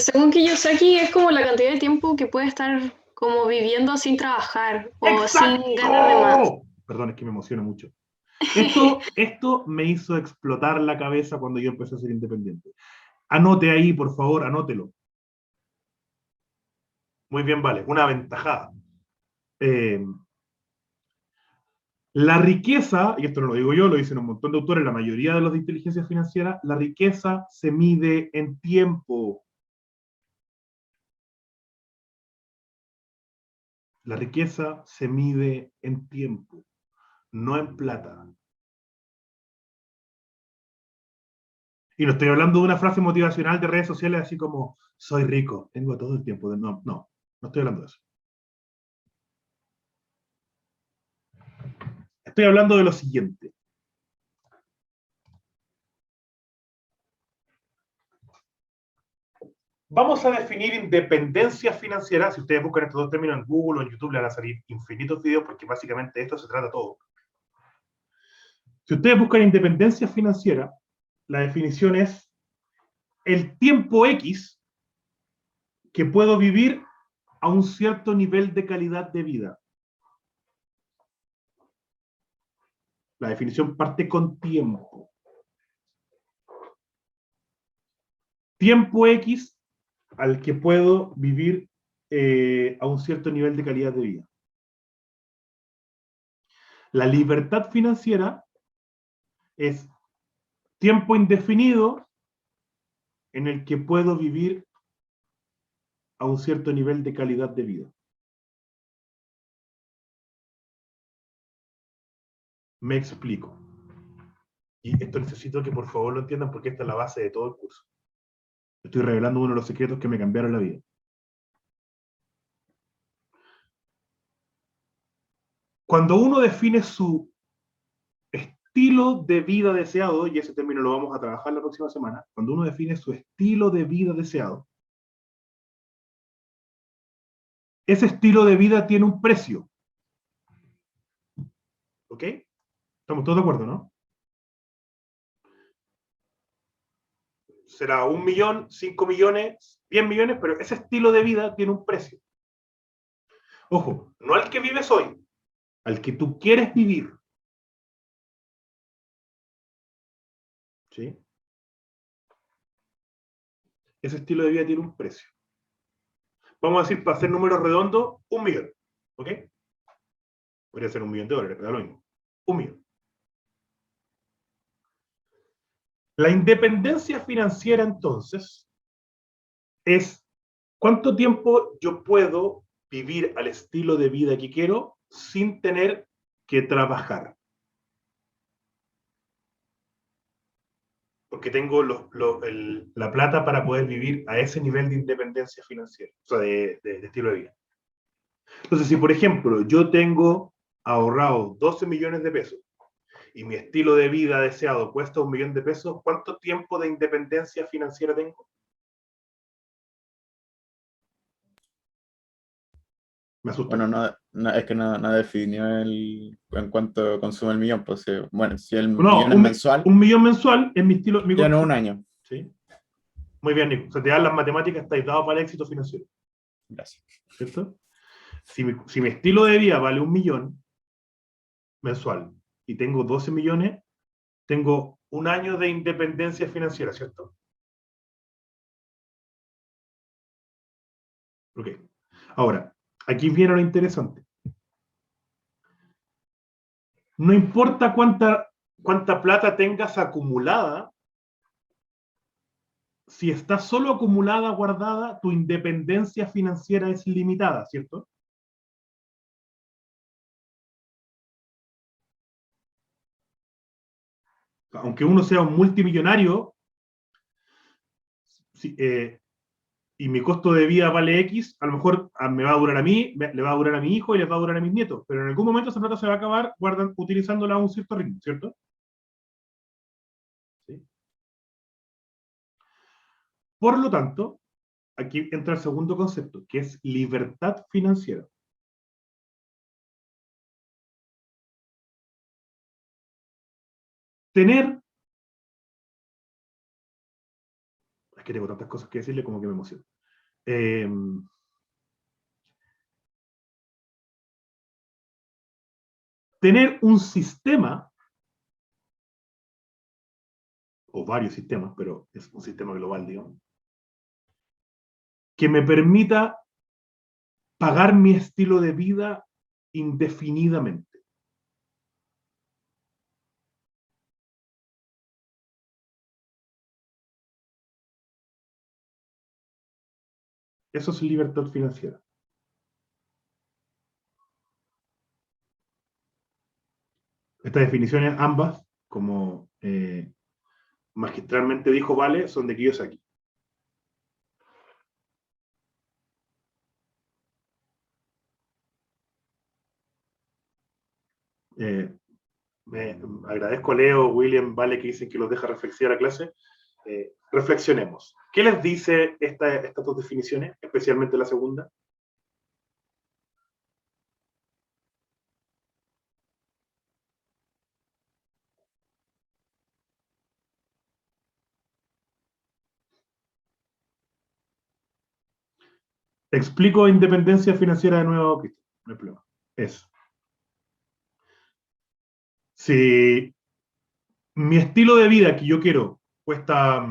Según que yo sé aquí, es como la cantidad de tiempo que puede estar como viviendo sin trabajar o sin ganar de más. Perdón, es que me emociona mucho. Esto me hizo explotar la cabeza cuando yo empecé a ser independiente. Anote ahí, por favor, anótelo. Muy bien, vale. Una aventajada. La riqueza, y esto no lo digo yo, lo dicen un montón de autores, la mayoría de los de inteligencia financiera, la riqueza se mide en tiempo. La riqueza se mide en tiempo, no en plata. Y no estoy hablando de una frase motivacional de redes sociales así como, soy rico, tengo todo el tiempo. No estoy hablando de eso. Estoy hablando de lo siguiente. Vamos a definir independencia financiera. Si ustedes buscan estos dos términos en Google o en YouTube, les van a salir infinitos videos porque básicamente de esto se trata todo. Si ustedes buscan independencia financiera, la definición es el tiempo X que puedo vivir a un cierto nivel de calidad de vida. La definición parte con tiempo. Tiempo X al que puedo vivir a un cierto nivel de calidad de vida. La libertad financiera es tiempo indefinido en el que puedo vivir a un cierto nivel de calidad de vida. Me explico. Y esto necesito que por favor lo entiendan porque esta es la base de todo el curso. Estoy revelando uno de los secretos que me cambiaron la vida. Cuando uno define su estilo de vida deseado, y ese término lo vamos a trabajar la próxima semana, cuando uno define su estilo de vida deseado, ese estilo de vida tiene un precio. ¿Ok? ¿Estamos todos de acuerdo, no? Será 1 millón, 5 millones, 10 millones, pero ese estilo de vida tiene un precio. Ojo, no al que vives hoy, al que tú quieres vivir. ¿Sí? Ese estilo de vida tiene un precio. Vamos a decir, para hacer números redondos, 1 millón. ¿Ok? Podría ser $1.000.000, pero da lo mismo. 1 millón. La independencia financiera, entonces, es cuánto tiempo yo puedo vivir al estilo de vida que quiero sin tener que trabajar. Porque tengo la plata para poder vivir a ese nivel de independencia financiera, o sea, de estilo de vida. Entonces, si por ejemplo yo tengo ahorrado 12 millones de pesos y mi estilo de vida deseado cuesta 1 millón de pesos, ¿cuánto tiempo de independencia financiera tengo? Me asustó. Bueno, es que no definió en cuánto consume el millón. Pues, bueno, si el No, millón es mensual, 1 millón mensual es mi estilo. ya no un año. ¿Sí? Muy bien, Nico. O sea, te dan las matemáticas, estáis dado para el éxito financiero. Gracias. ¿Cierto? Si mi estilo de vida vale 1 millón mensual y tengo 12 millones, tengo 1 año de independencia financiera, ¿cierto? Ok. Ahora, aquí viene lo interesante. No importa cuánta plata tengas acumulada, si está solo acumulada, guardada, tu independencia financiera es limitada, ¿cierto? Aunque uno sea un multimillonario, y mi costo de vida vale X, a lo mejor me va a durar a mí, le va a durar a mi hijo y les va a durar a mis nietos, pero en algún momento esa plata se va a acabar utilizándola a un cierto ritmo, ¿cierto? ¿Sí? Por lo tanto, aquí entra el segundo concepto, que es libertad financiera. Tener, es que tengo tantas cosas que decirle como que me emociono. Tener un sistema, o varios sistemas, pero es un sistema global, digamos, que me permita pagar mi estilo de vida indefinidamente. Eso es libertad financiera. Estas definiciones, ambas, como magistralmente dijo Vale, son de Kiyosaki. Me agradezco a Leo, William, Vale, que dicen que los deja reflexionar a clase. Reflexionemos. ¿Qué les dice estas dos definiciones, especialmente la segunda? Explico independencia financiera de nuevo, Cristian, no hay problema. Es, si mi estilo de vida que yo quiero cuesta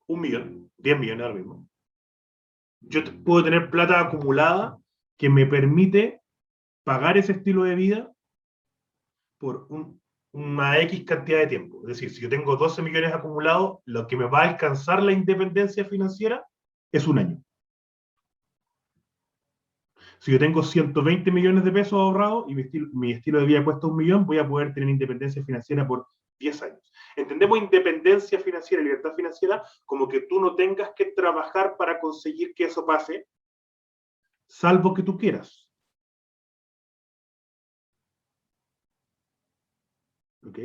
1 millón, 10 millones ahora mismo, yo puedo tener plata acumulada que me permite pagar ese estilo de vida por una X cantidad de tiempo. Es decir, si yo tengo 12 millones acumulados, lo que me va a alcanzar la independencia financiera es 1 año. Si yo tengo 120 millones de pesos ahorrados y mi estilo de vida cuesta 1 millón, voy a poder tener independencia financiera por 10 años. Entendemos independencia financiera y libertad financiera como que tú no tengas que trabajar para conseguir que eso pase, salvo que tú quieras. ¿Ok?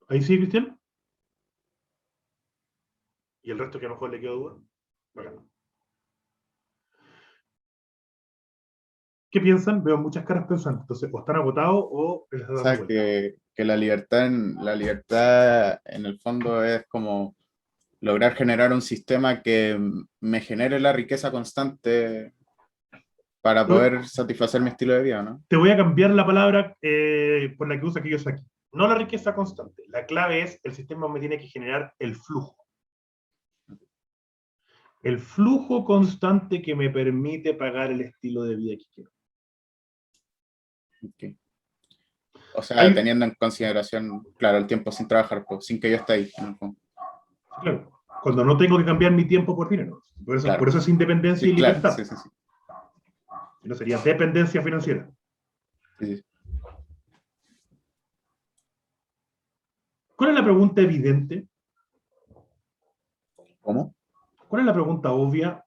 ¿Ahí sí, Cristian? ¿Y el resto que a lo mejor le quedó duda? Bacán. ¿Qué piensan? Veo muchas caras pensando. Entonces, o están agotados o les da O sea, vuelta. que la libertad en el fondo es como lograr generar un sistema que me genere la riqueza constante para poder satisfacer mi estilo de vida, ¿no? Te voy a cambiar la palabra por la que usa Kiyosaki. No la riqueza constante. La clave es el sistema me tiene que generar el flujo. El flujo constante que me permite pagar el estilo de vida que quiero. Okay. O sea, teniendo en consideración, claro, el tiempo sin trabajar, pues, sin que yo esté ahí. ¿No? Claro, cuando no tengo que cambiar mi tiempo por dinero. Por eso es independencia y libertad. Claro, sí. No sería dependencia financiera. Sí. ¿Cuál es la pregunta evidente? ¿Cómo? ¿Cuál es la pregunta obvia,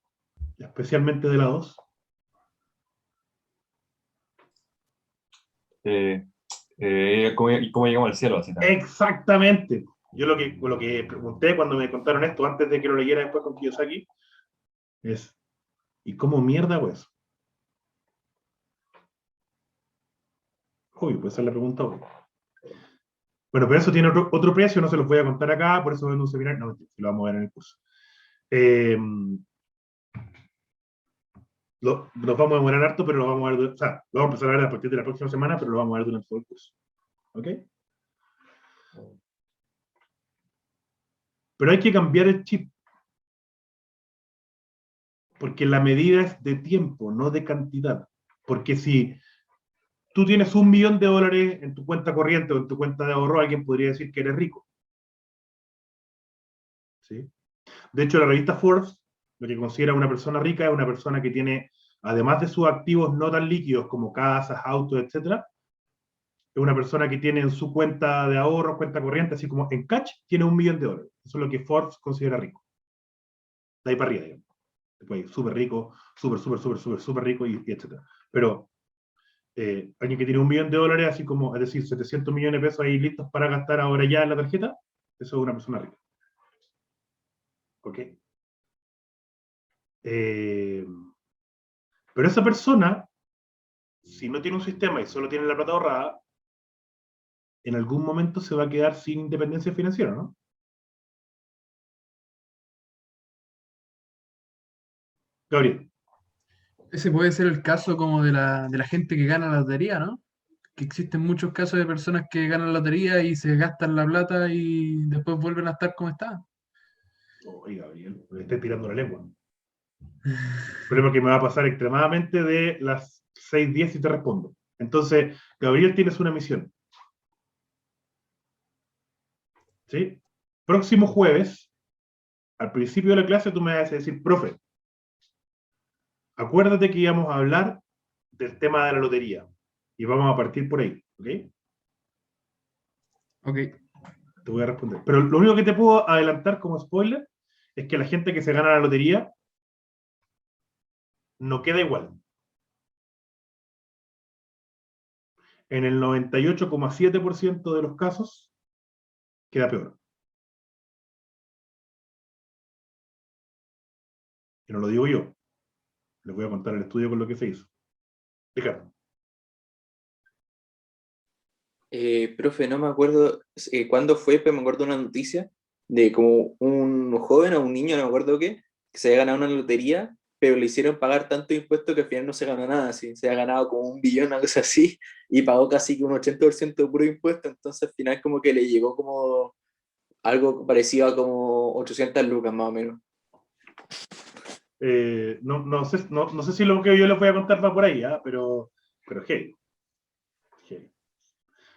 especialmente de la 2? ¿Cómo llegamos al cielo? Exactamente. Yo lo que pregunté cuando me contaron esto, antes de que lo leyera después con Kiyosaki, es, ¿y cómo mierda, pues? Obvio, puede ser la pregunta obvia. Bueno, pero eso tiene otro precio, no se los voy a contar acá, por eso en un seminario, no, lo vamos a ver en el curso. Nos vamos a demorar harto, pero lo vamos a ver, o sea, lo vamos a empezar a ver a partir de la próxima semana, pero lo vamos a ver durante todo el curso. ¿Ok? Pero hay que cambiar el chip. Porque la medida es de tiempo, no de cantidad. Porque si tú tienes $1 millón en tu cuenta corriente o en tu cuenta de ahorro, alguien podría decir que eres rico. ¿Sí? De hecho, la revista Forbes, lo que considera una persona rica es una persona que tiene, además de sus activos no tan líquidos como casas, autos, etc., es una persona que tiene en su cuenta de ahorro, cuenta corriente, así como en cash, tiene $1 millón. Eso es lo que Forbes considera rico. De ahí para arriba, digamos. Después, súper rico, súper rico, y etc. Pero alguien que tiene $1 millón, así como, es decir, 700 millones de pesos ahí listos para gastar ahora ya en la tarjeta, eso es una persona rica. ¿Ok? Pero esa persona, si no tiene un sistema y solo tiene la plata ahorrada, en algún momento se va a quedar sin independencia financiera, ¿no? Gabriel. Ese puede ser el caso como de la gente que gana la lotería, ¿no? Que existen muchos casos de personas que ganan la lotería y se gastan la plata y después vuelven a estar como estaban. Oye, Gabriel, me estoy tirando la lengua. El problema es que me va a pasar extremadamente de las 6:10 y te respondo. Entonces, Gabriel, tienes una misión. ¿Sí? Próximo jueves, al principio de la clase, tú me vas a decir, profe, acuérdate que íbamos a hablar del tema de la lotería. Y vamos a partir por ahí, ¿ok? Ok. Te voy a responder. Pero lo único que te puedo adelantar como spoiler es que la gente que se gana la lotería no queda igual. En el 98,7% de los casos, queda peor. Y no lo digo yo. Les voy a contar el estudio con lo que se hizo. Ricardo. Profe, no me acuerdo cuándo fue, pero me acuerdo de una noticia de como un joven o un niño, no me acuerdo qué, que se había ganado una lotería, pero le hicieron pagar tanto impuesto que al final no se ganó nada, así. Se ha ganado como 1 billón, una cosa así, y pagó casi que un 80% de puro impuesto, entonces al final como que le llegó como algo parecido a como 800 lucas más o menos. No sé si lo que yo les voy a contar va por ahí, pero hey.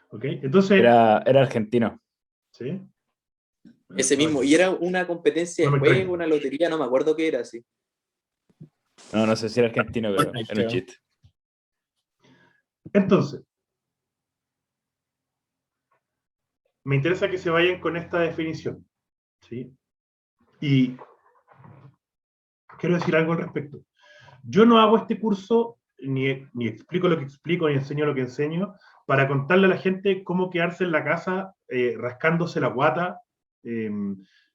¿Ok? Entonces... Era argentino. ¿Sí? Ese mismo, y era una competencia de juego, una lotería, no me acuerdo qué era, así. No sé si era argentino, pero era un chiste. Entonces, me interesa que se vayan con esta definición, ¿sí? Y quiero decir algo al respecto. Yo no hago este curso, ni explico lo que explico, ni enseño lo que enseño, para contarle a la gente cómo quedarse en la casa rascándose la guata,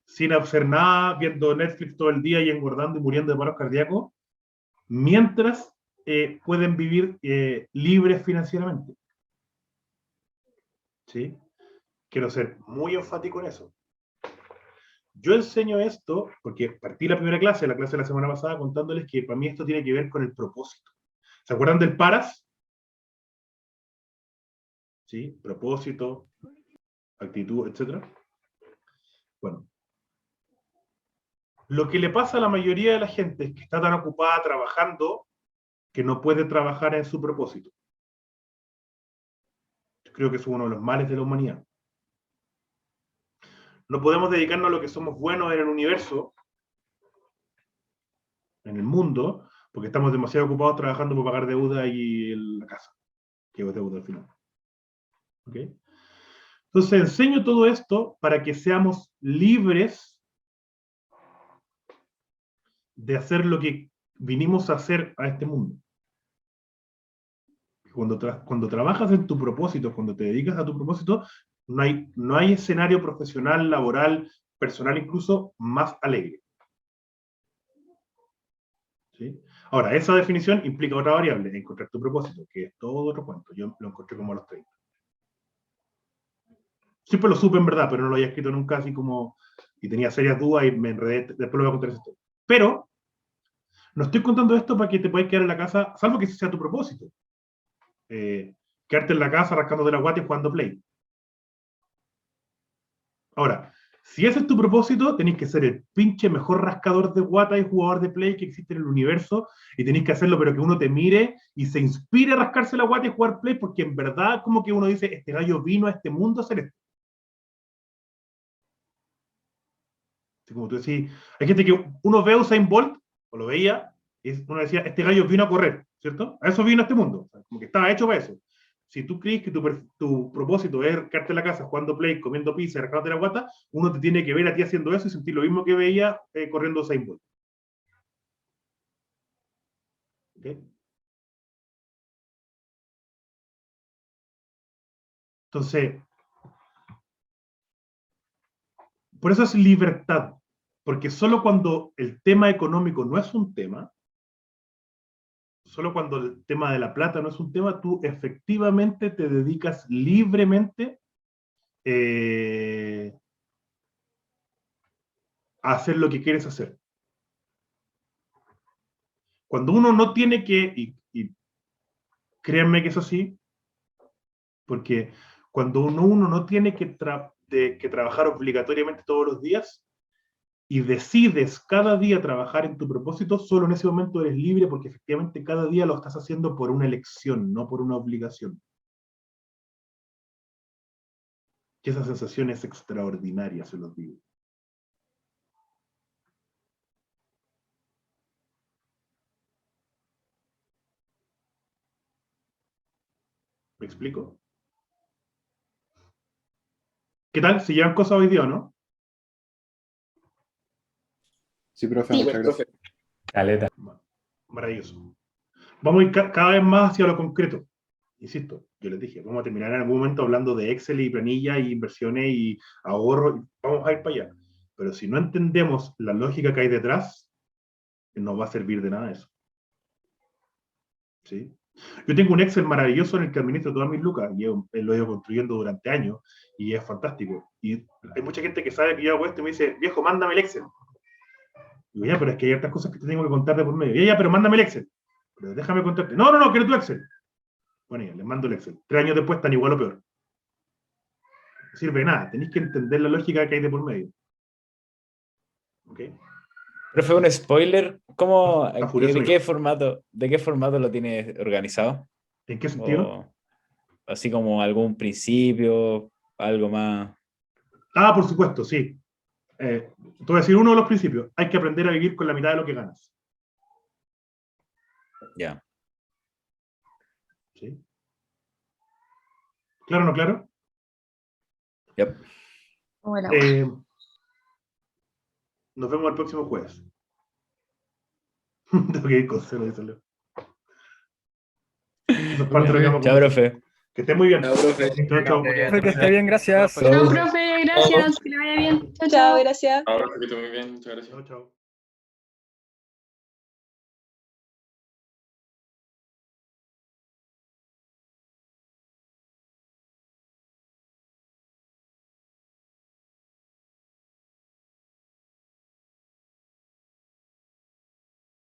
sin hacer nada, viendo Netflix todo el día y engordando y muriendo de paros cardíacos, mientras pueden vivir libres financieramente. ¿Sí? Quiero ser muy enfático en eso. Yo enseño esto porque partí la primera clase, la clase de la semana pasada, contándoles que para mí esto tiene que ver con el propósito. ¿Se acuerdan del PARAS? ¿Sí? Propósito, actitud, etc. Bueno, lo que le pasa a la mayoría de la gente es que está tan ocupada trabajando que no puede trabajar en su propósito. Yo creo que es uno de los males de la humanidad. No podemos dedicarnos a lo que somos buenos en el universo, en el mundo, porque estamos demasiado ocupados trabajando por pagar deuda y la casa, que es deuda al final. ¿Ok? Entonces enseño todo esto para que seamos libres de hacer lo que vinimos a hacer a este mundo. Cuando trabajas en tu propósito, cuando te dedicas a tu propósito, no hay escenario profesional, laboral, personal incluso, más alegre. ¿Sí? Ahora, esa definición implica otra variable, encontrar tu propósito, que es todo otro cuento. Yo lo encontré como a los 30. Siempre lo supe en verdad, pero no lo había escrito nunca así como... Y tenía serias dudas y me enredé. Después lo voy a contar esa historia. Pero, no estoy contando esto para que te puedas quedar en la casa, salvo que ese sea tu propósito. Quedarte en la casa rascándote la guata y jugando Play. Ahora, si ese es tu propósito, tenéis que ser el pinche mejor rascador de guata y jugador de Play que existe en el universo, y tenéis que hacerlo, pero que uno te mire y se inspire a rascarse la guata y jugar Play, porque en verdad como que uno dice, este gallo vino a este mundo a hacer esto. Así como tú decís, hay gente que uno ve a Usain Bolt, o lo veía, y uno decía, este gallo vino a correr, ¿cierto? A eso vino a este mundo, o sea, como que estaba hecho para eso. Si tú crees que tu propósito es quedarte en la casa jugando Play, comiendo pizza y rascándote la guata, uno te tiene que ver a ti haciendo eso y sentir lo mismo que veía corriendo Usain Bolt. ¿Okay? Entonces, por eso es libertad, porque solo cuando el tema económico no es un tema, solo cuando el tema de la plata no es un tema, tú efectivamente te dedicas libremente a hacer lo que quieres hacer. Cuando uno no tiene que, y créanme que es así, porque cuando uno no tiene que trabajar obligatoriamente todos los días, y decides cada día trabajar en tu propósito, solo en ese momento eres libre porque efectivamente cada día lo estás haciendo por una elección, no por una obligación. Y esa sensación es extraordinaria, se los digo. ¿Me explico? ¿Qué tal? ¿Se llevan cosas hoy día o no? Sí, profe, Sí. muchas gracias. Caleta. Maravilloso. Vamos a ir cada vez más hacia lo concreto. Insisto, yo les dije, vamos a terminar en algún momento hablando de Excel y planilla y inversiones y ahorro. Vamos a ir para allá. Pero si no entendemos la lógica que hay detrás, no va a servir de nada eso. ¿Sí? Yo tengo un Excel maravilloso en el que administro todas mis lucas y lo he ido construyendo durante años y es fantástico. Y hay mucha gente que sabe que yo hago esto y me dice, viejo, mándame el Excel. Digo, ya, pero es que hay otras cosas que te tengo que contar de por medio. Ya, pero mándame el Excel. Pero déjame contarte. No, quiero tu Excel. Bueno, ya, les mando el Excel. 3 años después están igual o peor. No sirve de nada. Tenéis que entender la lógica que hay de por medio. ¿Ok? Pero fue un spoiler. ¿Cómo, Está furioso, de qué formato lo tienes organizado? ¿En qué sentido? O así como algún principio, algo más. Ah, por supuesto, sí. Te voy a decir uno de los principios. Hay que aprender a vivir con la mitad de lo que ganas. Ya. ¿Sí? ¿Claro o no claro? Yep. Bueno. Nos vemos el próximo jueves. Tengo que ir con cero, dice Leo. Eso es parte de lo que vamos a Chao, conversar. profe. Que esté muy bien. Chao, profe. Chao. Profe, que esté bien, gracias. Chao, profe, gracias, que le vaya bien. Chao, Chao, chao. gracias. Ahora que esté muy bien, muchas gracias. Chao.